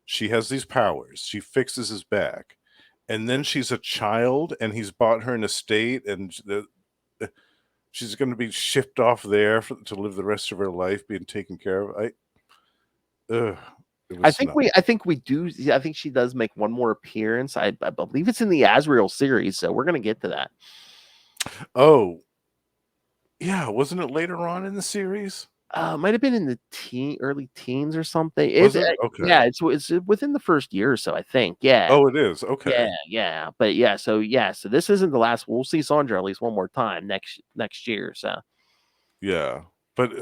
She has these powers. She fixes his back, and then she's a child, and he's bought her an estate, and she's going to be shipped off there to live the rest of her life being taken care of. Ugh, it was not. I think we do. I think she does make one more appearance. I believe it's in the Azrael series, so we're gonna get to that. Oh, yeah, wasn't it later on in the series? Might have been in the early teens or something. Was it? Okay. Yeah, it's within the first year or so, I think. Yeah. Oh, it is. Okay. Yeah. But so this isn't the last. We'll see Sandra at least one more time next year. So Yeah, but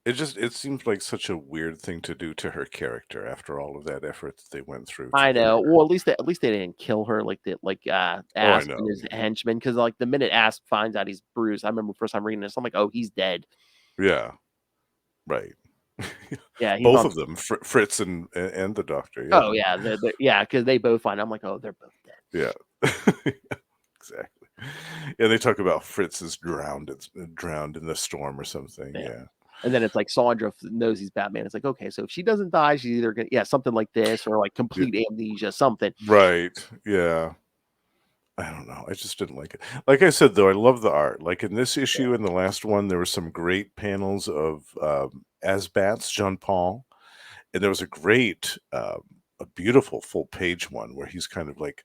it seems like such a weird thing to do to her character after all of that effort that they went through to I get know. her. Well, at least they didn't kill her like Oh, I Asp know. and his henchmen, because like the minute Asp finds out he's bruised, I remember the first time reading this, I'm like, oh, he's dead. Yeah, right. Yeah, he's Both on. of them, Fritz and the doctor. Yeah, Oh yeah, yeah, because they both find. I'm like, oh, they're both dead. yeah. Exactly. Yeah, they talk about Fritz is drowned. It's drowned in the storm or something. Yeah. And then it's like Sandra knows he's Batman. It's like, okay, so if she doesn't die, she's either gonna something like this or like complete amnesia, something. Right. Yeah. I don't know. I just didn't like it. Like I said, though, I love the art. Like in this issue and the last one, there were some great panels of Asbats, Jean Paul, and there was a beautiful full page one where he's kind of like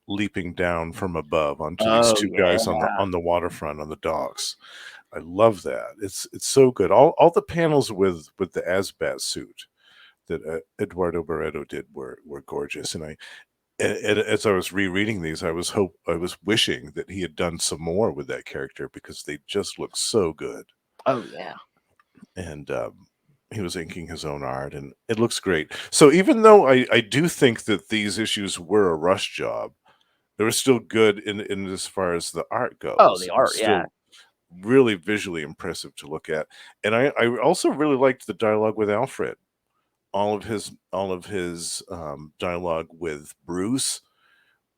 leaping down from above onto these Oh two yeah, guys on the waterfront on the docks. I love that. It's so good. All the panels with the Asbat suit that Eduardo Barreto did were gorgeous, and as I was rereading these, I was wishing that he had done some more with that character because they just look so good. oh yeah. And he was inking his own art, and it looks great. So even though I do think that these issues were a rush job, they were still good in as far as the art goes. Oh, the It art, was still really visually impressive to look at. And I also really liked the dialogue with Alfred. All of his dialogue with Bruce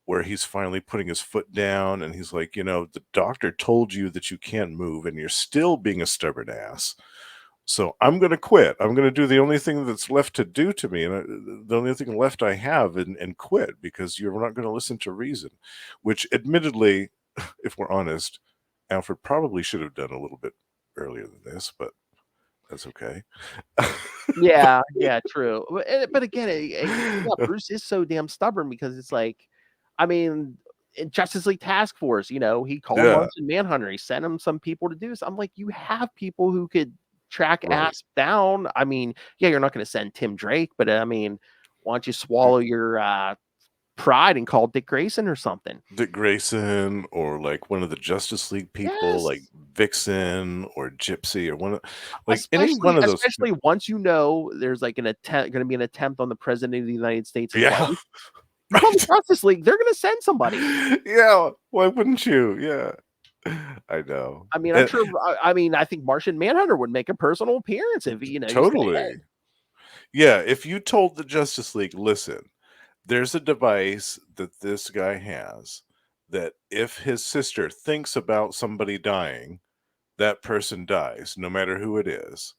where he's finally putting his foot down and he's like, the doctor told you that you can't move and you're still being a stubborn ass. So I'm going to quit. I'm going to do the only thing that's left to do to me, and the only thing left I have, and quit because you're not going to listen to reason, which admittedly, if we're honest, Alfred probably should have done a little bit earlier than this, but that's okay. Yeah, true. But again, Bruce is so damn stubborn because it's like, I mean, in Justice League Task Force, he called Yeah. Martian Manhunter. He sent him some people to do this. I'm like, you have people who could track Right. Asp down. I mean, yeah, you're not going to send Tim Drake, but I mean, why don't you swallow your pride and call Dick Grayson or something? Dick Grayson, or like one of the Justice League people, like Vixen or Gypsy, or one of any one of those. Especially once there's like going to be an attempt on the president of the United States. Yeah. You call the Justice League, they're going to send somebody. Yeah, why wouldn't you? Yeah, I know. I mean, I'm sure. I mean, I think Martian Manhunter would make a personal appearance if totally. Yeah, if you told the Justice League, listen, there's a device that this guy has that if his sister thinks about somebody dying, that person dies, no matter who it is.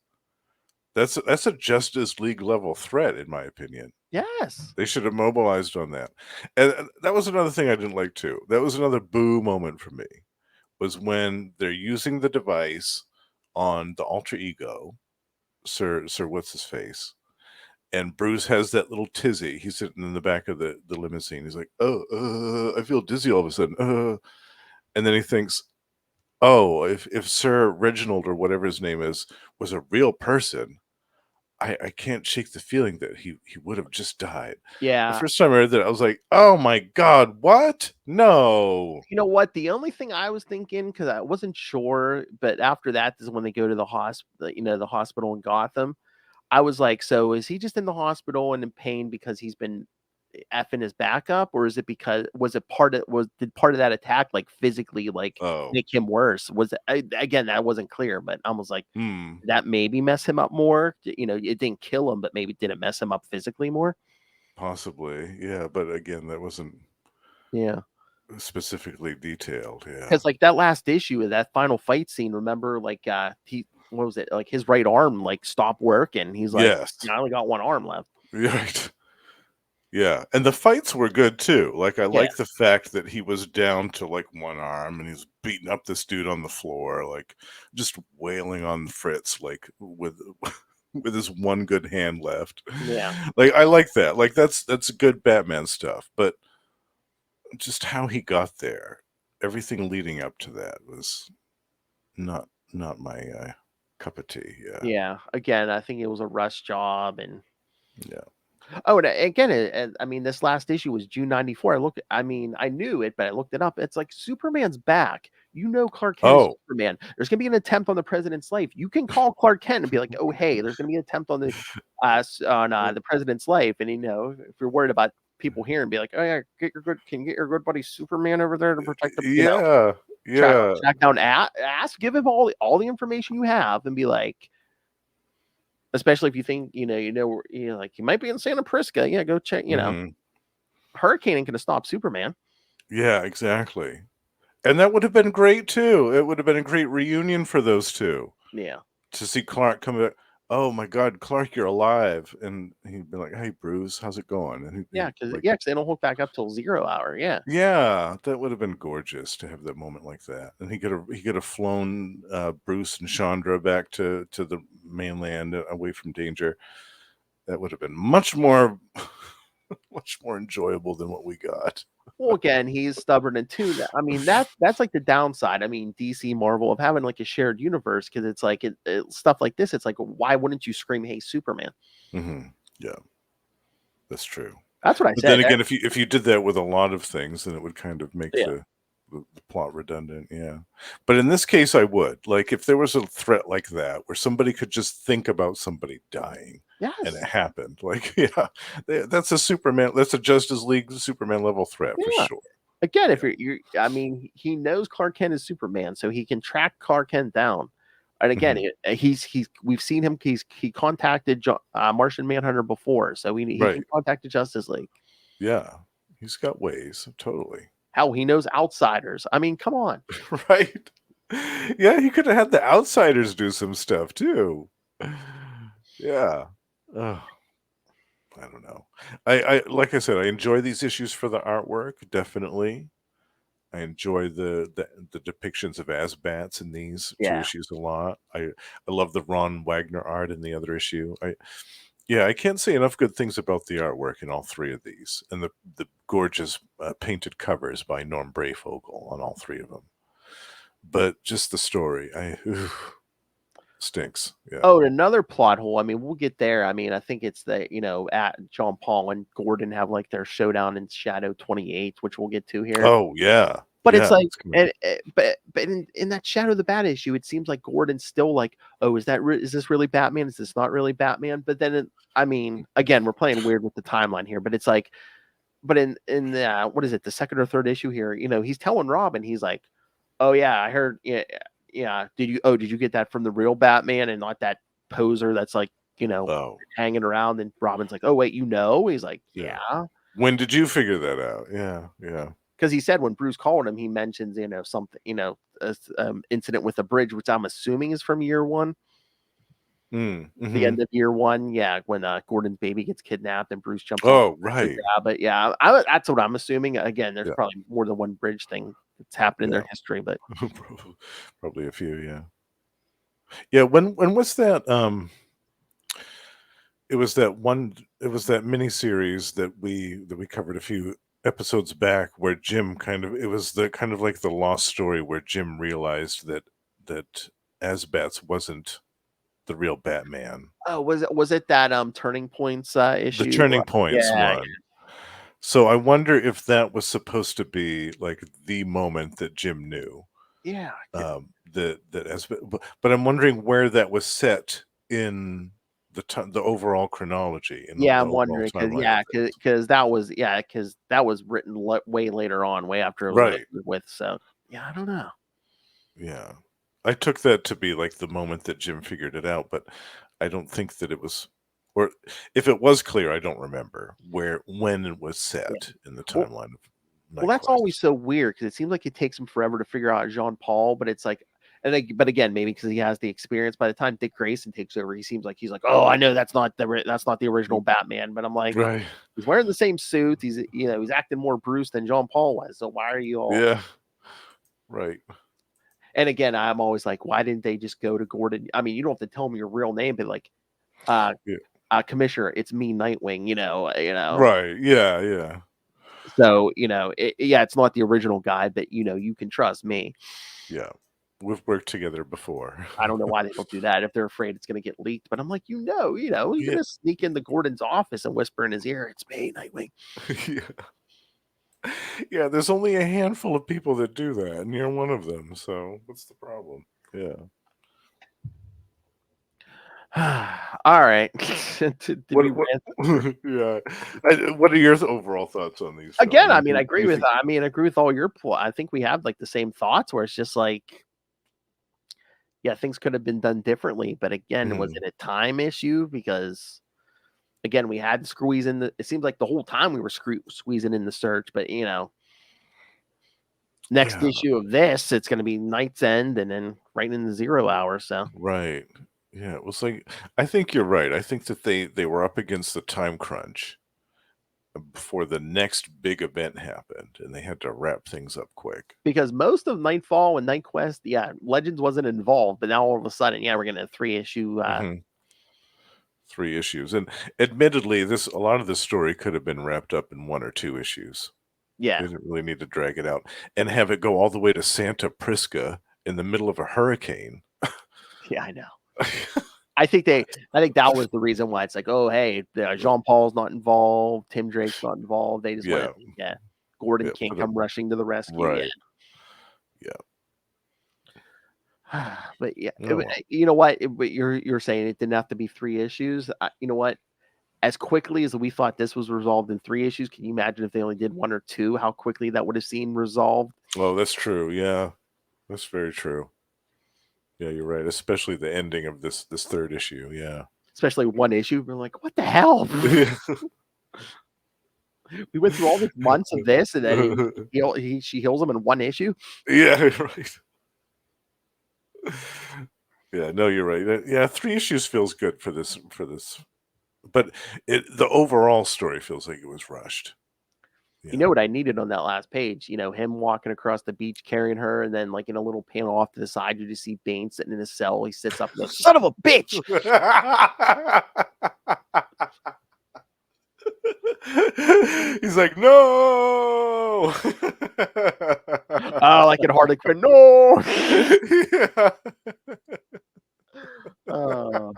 That's a Justice League level threat, in my opinion. Yes. They should have mobilized on that. And that was another thing I didn't like too. That was another boo moment for me, was when they're using the device on the alter ego, Sir what's his face, and Bruce has that little tizzy. He's sitting in the back of the limousine. He's like, oh, I feel dizzy all of a sudden. And then he thinks, oh, if Sir Reginald or whatever his name is was a real person, I can't shake the feeling that he would have just died. Yeah. The first time I read that, I was like, oh my God, what? No. You know what? The only thing I was thinking, because I wasn't sure, but after that is when they go to the hospital, the hospital in Gotham. I was like, so is he just in the hospital and in pain because he's been effing his back up, or is it because did part of that attack like physically make him worse? Again, that wasn't clear, but I was like, that maybe mess him up more. It didn't kill him, but maybe did it mess him up physically more? Possibly, yeah. But again, that wasn't specifically detailed. Yeah, because like that last issue of that final fight scene, remember, like what was it, like his right arm like stopped working. He's like, I only got one arm left. Right. Yeah, and the fights were good too. Like I like the fact that he was down to like one arm and he's beating up this dude on the floor, like just wailing on Fritz, like with his one good hand left. Yeah, like I like that. Like that's good Batman stuff. But just how he got there, everything leading up to that was not my cup of tea. Yeah. Again, I think it was a rush job, and yeah. Oh, and again, I mean, this last issue was June '94. I knew it, but I looked it up. It's like Superman's back. Clark Kent is Superman. There's gonna be an attempt on the president's life. You can call Clark Kent and be like, "Oh, hey, there's gonna be an attempt on the president's life." And if you're worried about people here, and be like, "Oh yeah, can you get your good buddy Superman over there to protect the track down Asp, give him all the information you have, and be like." Especially if you think, like you might be in Santa Prisca. Yeah, go check, Hurricane ain't going to stop Superman. Yeah, exactly. And that would have been great too. It would have been a great reunion for those two. Yeah. To see Clark come back. Oh my God, Clark, you're alive. And he'd be like, hey, Bruce, how's it going? And because they don't hook back up till 0 hour. Yeah. Yeah, that would have been gorgeous to have that moment like that. And he could have flown Bruce and Shondra back to the mainland, away from danger. That would have been much more enjoyable than what we got. Well, again, he's stubborn and too. I mean, that's like the downside. I mean, DC Marvel of having like a shared universe, because it's like stuff like this. It's like, why wouldn't you scream, "Hey, Superman"? Mm-hmm. Yeah, that's true. That's what I said. Then again, if you did that with a lot of things, then it would kind of make the plot redundant. Yeah, but in this case, I would like if there was a threat like that where somebody could just think about somebody dying. Yes. And it happened. Like, that's a Superman. That's a Justice League Superman level threat for sure. Again, if he knows Clark Kent is Superman, so he can track Clark Kent down. And again, we've seen him. He contacted Martian Manhunter before, so he can contact the Justice League. Yeah, He's got ways, totally. Hell, he knows Outsiders. I mean, come on. Right? Yeah, he could have had the Outsiders do some stuff too. Yeah. Ugh. I don't know. I like I said, I enjoy these issues for the artwork, definitely. I enjoy the depictions of Asbats in these two Yeah. issues a lot. I love the Ron Wagner art in the other issue. I can't say enough good things about the artwork in all three of these, and the gorgeous painted covers by Norm Brayfogle on all three of them. But just the story, stinks. Yeah. Oh, and another plot hole. I mean, we'll get there. I mean, I think it's the at John Paul and Gordon have like their showdown in Shadow 28, which we'll get to here. Oh yeah. But yeah, it's like, that's but in that Shadow the Bat issue, it seems like Gordon's still like, oh, is this really Batman? Is this not really Batman? But then, I mean, again, we're playing weird with the timeline here. But it's like, but in the what is it, the second or third issue here? He's telling Robin, he's like, oh yeah, I heard, yeah. Did you get that from the real Batman and not that poser that's like, Oh. hanging around? And Robin's like, oh wait, he's like, Yeah. yeah. When did you figure that out? Yeah. Because he said when Bruce called him, he mentions, something, incident with a bridge, which I'm assuming is from year one. Mm-hmm. The end of year one, yeah, when Gordon's baby gets kidnapped and Bruce jumps. Oh, right. Yeah, but yeah, that's what I'm assuming. Again, there's probably more than one bridge thing that's happened in their history, but probably a few, yeah. Yeah, when was that? It was that miniseries that we covered a few episodes back where Jim it was like the lost story where Jim realized that Asbats wasn't the real Batman. oh, was it that Turning Points issue? The Turning Points one. Yeah. So I wonder if that was supposed to be like the moment that Jim knew. Yeah. But I'm wondering where that was set in the overall chronology. I'm wondering because that was written way later on, way after it was right with. So yeah, I don't know. Yeah, I took that to be like the moment that Jim figured it out, but I don't think that it was, or if it was clear, I don't remember when it was set in the timeline of Knightquest. Well, that's always so weird because it seems like it takes him forever to figure out Jean Paul, but it's like, but again, maybe because he has the experience. By the time Dick Grayson takes over, he seems like he's like, oh, I know that's not the original Batman, but I'm like, right. He's wearing the same suit. He's he's acting more Bruce than Jean Paul was. So why are you all? Yeah, right. And again, I'm always like, why didn't they just go to Gordon? I mean, you don't have to tell him your real name, but like, Commissioner, it's me, Nightwing. Right? Yeah. So it's not the original guy, but you can trust me. Yeah, we've worked together before. I don't know why they don't do that if they're afraid it's going to get leaked. But I'm like, you're going to sneak into Gordon's office and whisper in his ear, "It's me, Nightwing." Yeah. There's only a handful of people that do that, and you're one of them. So what's the problem? Yeah. All right. Yeah. What are your overall thoughts on these? Again, I mean, I agree with all your I think we have like the same thoughts where it's just like, yeah, things could have been done differently. But again, was it a time issue? Because again, we had to squeeze in it seems like the whole time we were squeezing in the search, but next issue of this, it's going to be Night's End and then right in the 0 hour. So right. Yeah, it was like, I think you're right. I think that they were up against the time crunch before the next big event happened, and they had to wrap things up quick. Because most of Nightfall and Knightquest, Legends wasn't involved, but now all of a sudden, we're getting a 3-issue. 3 issues, and admittedly, a lot of this story could have been wrapped up in 1 or 2 issues. Yeah, they didn't really need to drag it out and have it go all the way to Santa Prisca in the middle of a hurricane. Yeah, I know. I think that was the reason why it's like, oh, hey, Jean Paul's not involved, Tim Drake's not involved. They just want Gordon can't come rushing to the rescue. Right. But you know what? But you're saying it didn't have to be 3 issues. You know what? As quickly as we thought this was resolved in 3 issues, can you imagine if they only did 1 or 2? How quickly that would have seen resolved? Oh, that's true. Yeah, that's very true. Yeah, you're right. Especially the ending of this 3rd issue. Yeah, especially 1 issue. We're like, what the hell? We went through all these months of this, and then she heals him in one issue. Yeah, right. Yeah, no, you're right. Yeah, 3 issues feels good for this. But the overall story feels like it was rushed. You know what I needed on that last page? Him walking across the beach carrying her, and then like in a little panel off to the side, you just see Bane sitting in his cell. He sits up and goes, "Son of a bitch!" He's like, "No!" Oh, like in Harley Quinn, no. Yeah.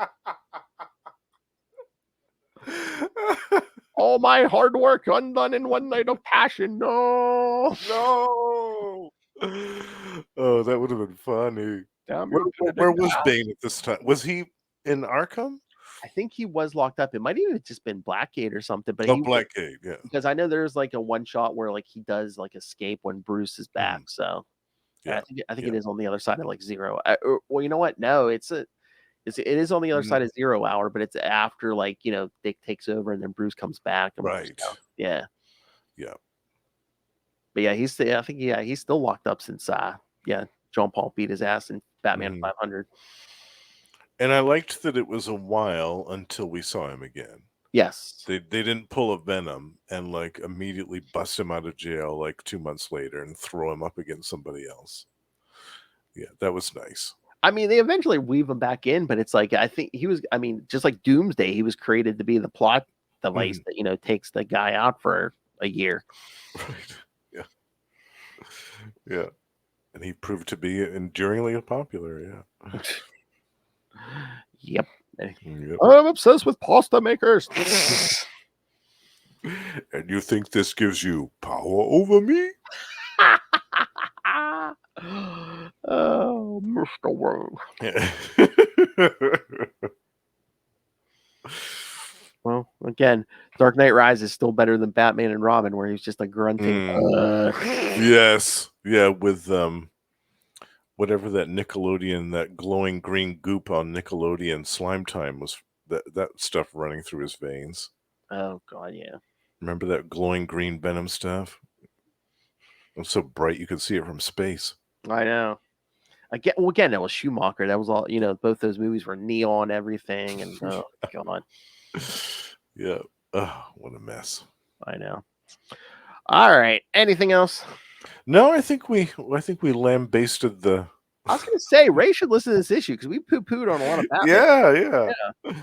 All my hard work undone in one night of passion. No. No. Oh, that would have been funny. Damn Where, you, where Benedict was Asp. Bane at this time? Was he in Arkham? I think he was locked up. It might even have just been Blackgate or something. But Oh, Blackgate, yeah. because I know there's like a one shot where like he does like escape when Bruce is back. So Yeah, I think it is on the other side of like Zero. Well, you know what? No, it is on the other side of 0 hour, but it's after like Dick takes over and then Bruce comes back. And Right. Yeah. Yeah. But yeah, he's still locked up since John Paul beat his ass in Batman 500. And I liked that it was a while until we saw him again. Yes. They didn't pull a Venom and like immediately bust him out of jail like 2 months later and throw him up against somebody else. Yeah, that was nice. I mean, they eventually weave him back in, but it's like I think he was. I mean, just like Doomsday, he was created to be the plot device that takes the guy out for a year. Right. Yeah. Yeah. And he proved to be enduringly popular. Yeah. Yep. Yep. I'm obsessed with pasta makers. And you think this gives you power over me? Oh, Mr. Wayne. Yeah. Well, again, Dark Knight Rises is still better than Batman and Robin, where he's just like grunting. Yes. Yeah, with whatever that Nickelodeon, that glowing green goop on Nickelodeon Slime Time was, that stuff running through his veins. Oh God, yeah. Remember that glowing green Venom stuff? It was so bright you could see it from space. I know. Again, that was Schumacher. That was all. Both those movies were neon, everything, and oh God. Yeah. Oh, what a mess. I know. All right. Anything else? No, I think we lambasted the. I was going to say Ray should listen to this issue because we poo-pooed on a lot of Batman. Yeah.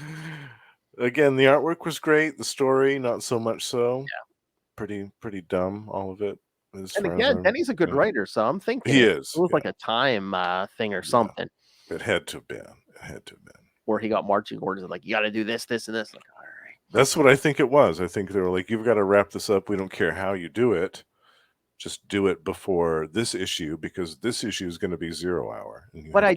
Again, the artwork was great. The story, not so much so. Yeah. Pretty dumb, all of it. And again, Denny's a good writer, so I'm thinking he is. It was like a time thing or something. It had to have been. Where he got marching orders like, you got to do this, this, and this. Like, all right. That's what I think it was. I think they were like, you've got to wrap this up. We don't care how you do it. Just do it before this issue, because this issue is going to be 0 hour. But I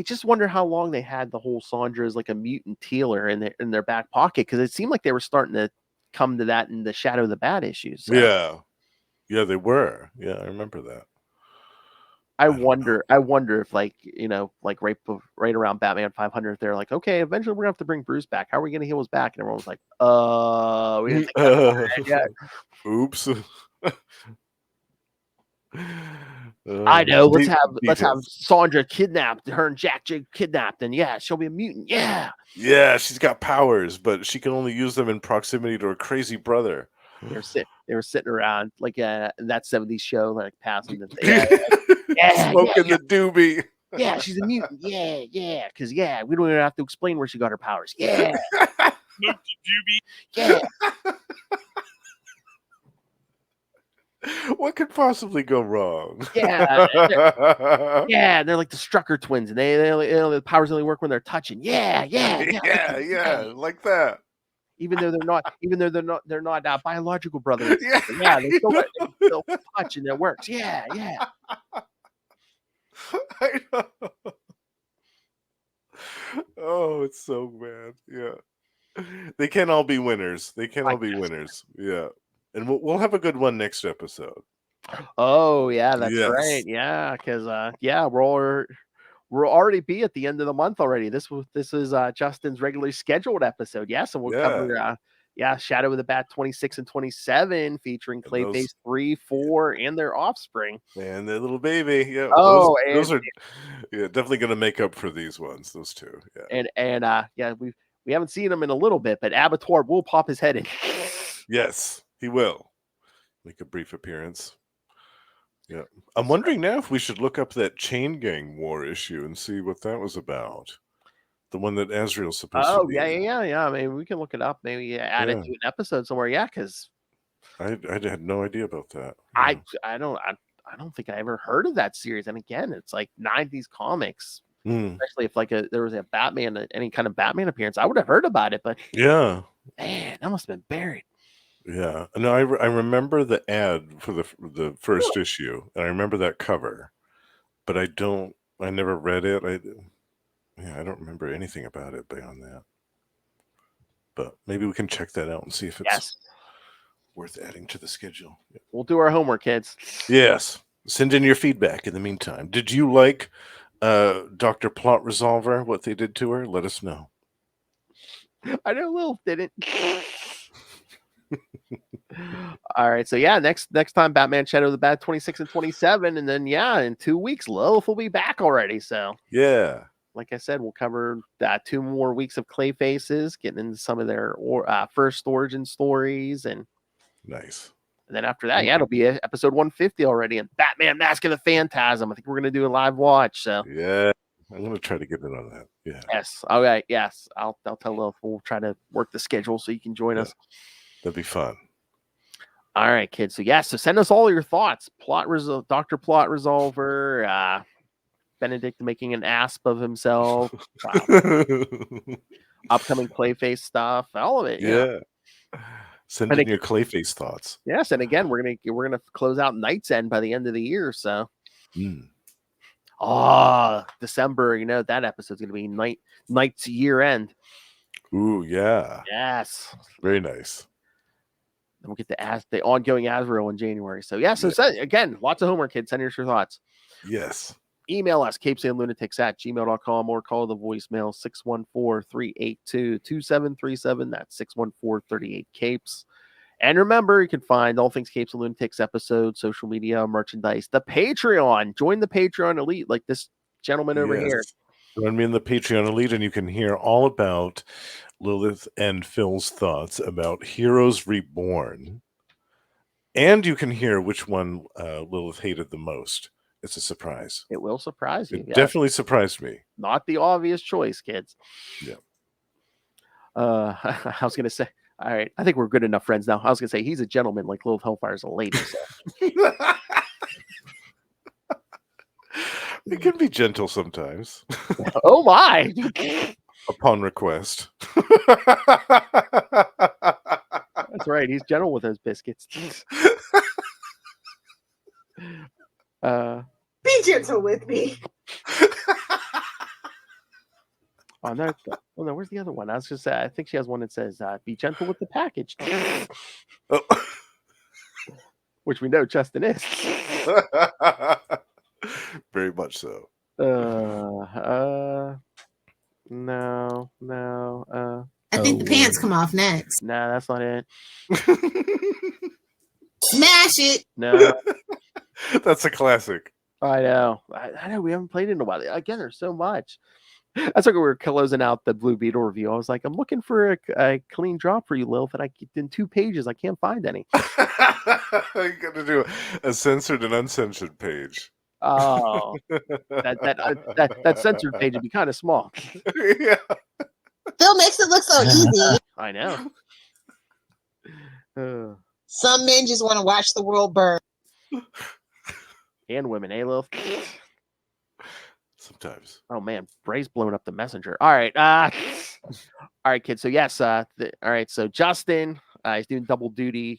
just wonder how long they had the whole Shondra as like a mutant tealer in their back pocket, because it seemed like they were starting to come to that in the Shadow of the Bat issues. So. Yeah, they were. Yeah, I remember that. I wonder if like right around Batman 500, they're like, okay, eventually we're gonna have to bring Bruce back. How are we gonna heal his back? And everyone was like, we didn't think that yet. Oops. I know. Let's have Shondra kidnapped. Her and Jack kidnapped, and she'll be a mutant. Yeah, she's got powers, but she can only use them in proximity to her crazy brother. They were sitting around like in that 70s show, like passing the smoking the doobie. Yeah, she's a mutant. Yeah, because we don't even have to explain where she got her powers. Yeah, Smoke the doobie. Yeah. What could possibly go wrong? Yeah, they're like the Strucker twins, and they the powers only work when they're touching. Yeah, like that. Even though they're not biological brothers. Yeah, they still touch and it works. Yeah. I know. Oh, it's so bad. Yeah, they can all be winners. Yeah, and we'll have a good one next episode. Oh yeah, that's right. Yeah, because we'll already be at the end of the month already. This is Justin's regularly scheduled episode. Yeah, so we'll cover Yeah, Shadow of the Bat 26 and 27, featuring And those- Clayface 3, 4, and their offspring. And the little baby. Yeah. Oh, those are definitely going to make up for these ones. Those two. Yeah. And yeah, we haven't seen him in a little bit, but Abattoir will pop his head in. Yes, he will make a brief appearance. Yeah. I'm wondering now if we should look up that Chain Gang War issue and see what that was about. The one that Azrael's supposed to be in. Yeah. Maybe we can look it up. Maybe add it to an episode somewhere. Yeah, because I had no idea about that. I don't think I ever heard of that series. And again, it's like 90s comics, especially if there was a Batman, any kind of Batman appearance, I would have heard about it. But yeah, man, that must have been buried. Yeah, no, I remember the ad for the first issue, and I remember that cover, but I never read it. I don't remember anything about it beyond that. But maybe we can check that out and see if it's worth adding to the schedule. We'll do our homework, kids. Yes. Send in your feedback in the meantime. Did you like Dr. Plot Resolver, what they did to her? Let us know. I know Lilith didn't. All right, so next time Batman Shadow of the Bat 26 and 27, and then in 2 weeks Lilith will be back already. So yeah, like I said, we'll cover 2 more weeks of Clayfaces, getting into some of their first origin stories, and nice. And then after that, it'll be episode 150 already, and Batman Mask of the Phantasm. I think we're gonna do a live watch. So yeah, I'm gonna try to get in on that. Yeah. Yes. All right. Yes. I'll tell Lilith. We'll try to work the schedule so you can join us. That'd be fun. All right, kids. So send us all your thoughts. Dr. Plot Resolver, Benedict making an asp of himself, upcoming Clayface stuff, all of it. Yeah. Send in your Clayface thoughts. Yes, and again, we're gonna close out Night's End by the end of the year. So, December. That episode's gonna be Night's year end. Ooh, yeah. Yes. Very nice. Then we'll get to the ongoing Azrael in January. So again, lots of homework, kids. Send us your thoughts. Yes. Email us, CapesandLunatics@gmail.com, or call the voicemail 614-382-2737. That's 614-38-CAPES. And remember, you can find all things Capes and Lunatics episodes, social media, merchandise, the Patreon. Join the Patreon elite like this gentleman over here. Join me in the Patreon elite, and you can hear all about Lilith and Phil's thoughts about Heroes Reborn. And you can hear which one Lilith hated the most. It's a surprise. It will surprise you. It definitely surprised me. Not the obvious choice, kids. Yeah. I was going to say, all right, I think we're good enough friends now. I was going to say, he's a gentleman like Lilith Hellfire's a lady. So. It can be gentle sometimes. Oh, my. Upon request. That's right. He's gentle with those biscuits. Be gentle with me. Oh no, where's the other one? I was just I think she has one that says be gentle with the package. Which we know Justin is. Very much so. No. I think the pants come off next. Nah, that's not it. Smash it. No. That's a classic. I know. I know we haven't played in a while. Again, there's so much. That's like we were closing out the Blue Beetle review. I was like, I'm looking for a clean drop for you, Lilith, and in 2 pages, I can't find any. You got to do a censored and uncensored page. Oh, that censored page would be kind of small. Yeah. Phil makes it look so easy. I know. Some men just want to watch the world burn. And women, Lilith? Sometimes. Oh man, Bray's blowing up the messenger. All right, all right, kids. So yes, all right. So Justin, he's doing double duty.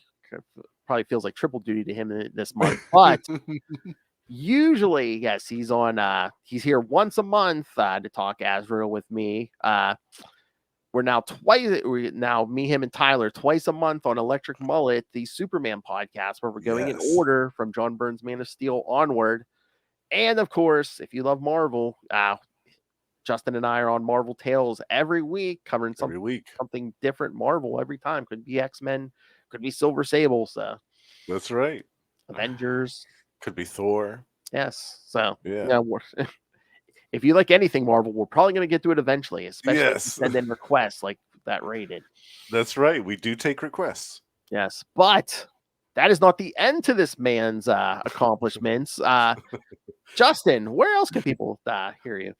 Probably feels like triple duty to him this month, but usually, yes, he's on. He's here once a month to talk Azrael with me. We're now me, him, and Tyler twice a month on Electric Mullet, the Superman podcast, where we're going in order from John Byrne's Man of Steel onward. And of course, if you love Marvel, Justin and I are on Marvel Tales every week, covering Every week. something different Marvel every time. Could be X-Men, could be Silver Sable, so That's right. Avengers. Could be Thor. Yes. So Yeah. if you like anything Marvel, we're probably going to get to it eventually, especially if you Yes. send in requests like that rated. That's right. We do take requests. Yes, but that is not the end to this man's accomplishments. Justin, where else can people hear you?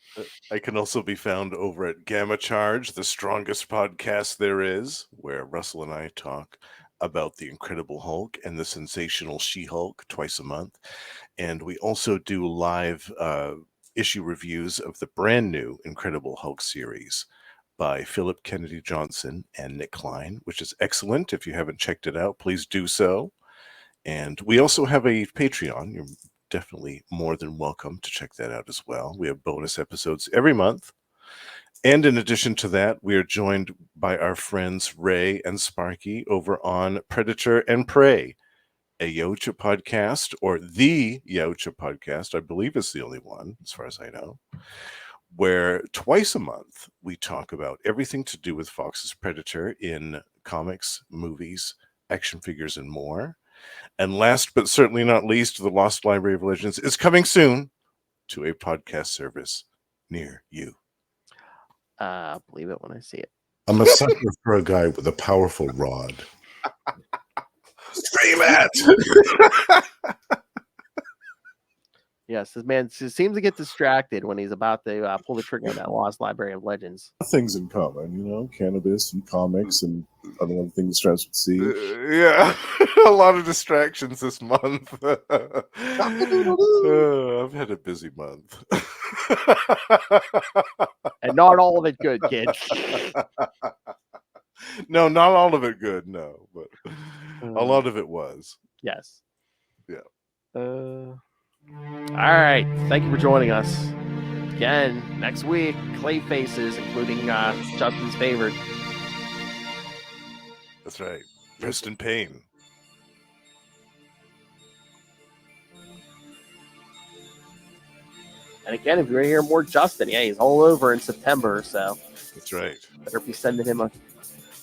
I can also be found over at Gamma Charge, the strongest podcast there is, where Russell and I talk about the Incredible Hulk and the sensational She-Hulk twice a month. And we also do live issue reviews of the brand new Incredible Hulk series by Philip Kennedy Johnson and Nick Klein, which is excellent. If you haven't checked it out, please do so. And we also have a Patreon. You're definitely more than welcome to check that out as well. We have bonus episodes every month. And in addition to that, we are joined by our friends Ray and Sparky over on Predator and Prey, a Yaocha podcast, or the Yaocha podcast, I believe it's the only one, as far as I know, where twice a month we talk about everything to do with Fox's Predator in comics, movies, action figures, and more. And last but certainly not least, The Lost Library of Legends is coming soon to a podcast service near you. Believe it when I see it. I'm a sucker for a guy with a powerful rod. Scream it! Yes, this man seems to get distracted when he's about to pull the trigger on that Lost Library of Legends. Things in common, you know, cannabis and comics and other things starts with C. Yeah, a lot of distractions this month. I've had a busy month. And not all of it good, kid. No, not all of it good, no, but a lot of it was. Yes. Yeah. All right. Thank you for joining us. Again, next week, Clay Faces, including Justin's favorite. That's right. Rest in pain. And again, if you want to hear more Justin, yeah, he's all over in September, so That's right. better be sending him a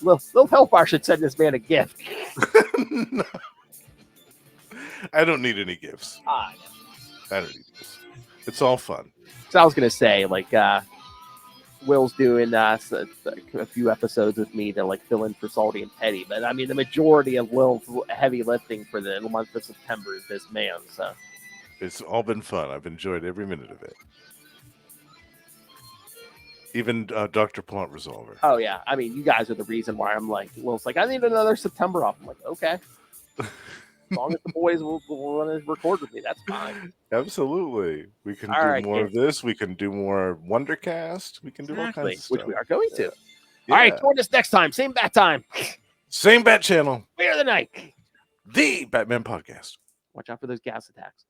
little Hellfire should send this man a gift. No. I don't need any gifts. I don't need gifts. It's all fun. So I was gonna say, like, Will's doing a few episodes with me to like fill in for Salty and Petty, but I mean the majority of Will's heavy lifting for the month of September is this man. So It's all been fun. I've enjoyed every minute of it. Even Dr. Plot Resolver. oh yeah, I mean you guys are the reason why I'm like Will's like I need another September off. I'm like okay, as long as the boys will want to record with me, that's fine. Absolutely. We can All do right, more kid. of this. We can do more Wondercast. We can do all Exactly, kinds of which stuff. we are going to. Yeah. All right, join us next time, same bat time. Same bat channel. Fear the night. The Batman Podcast. Watch out for those gas attacks.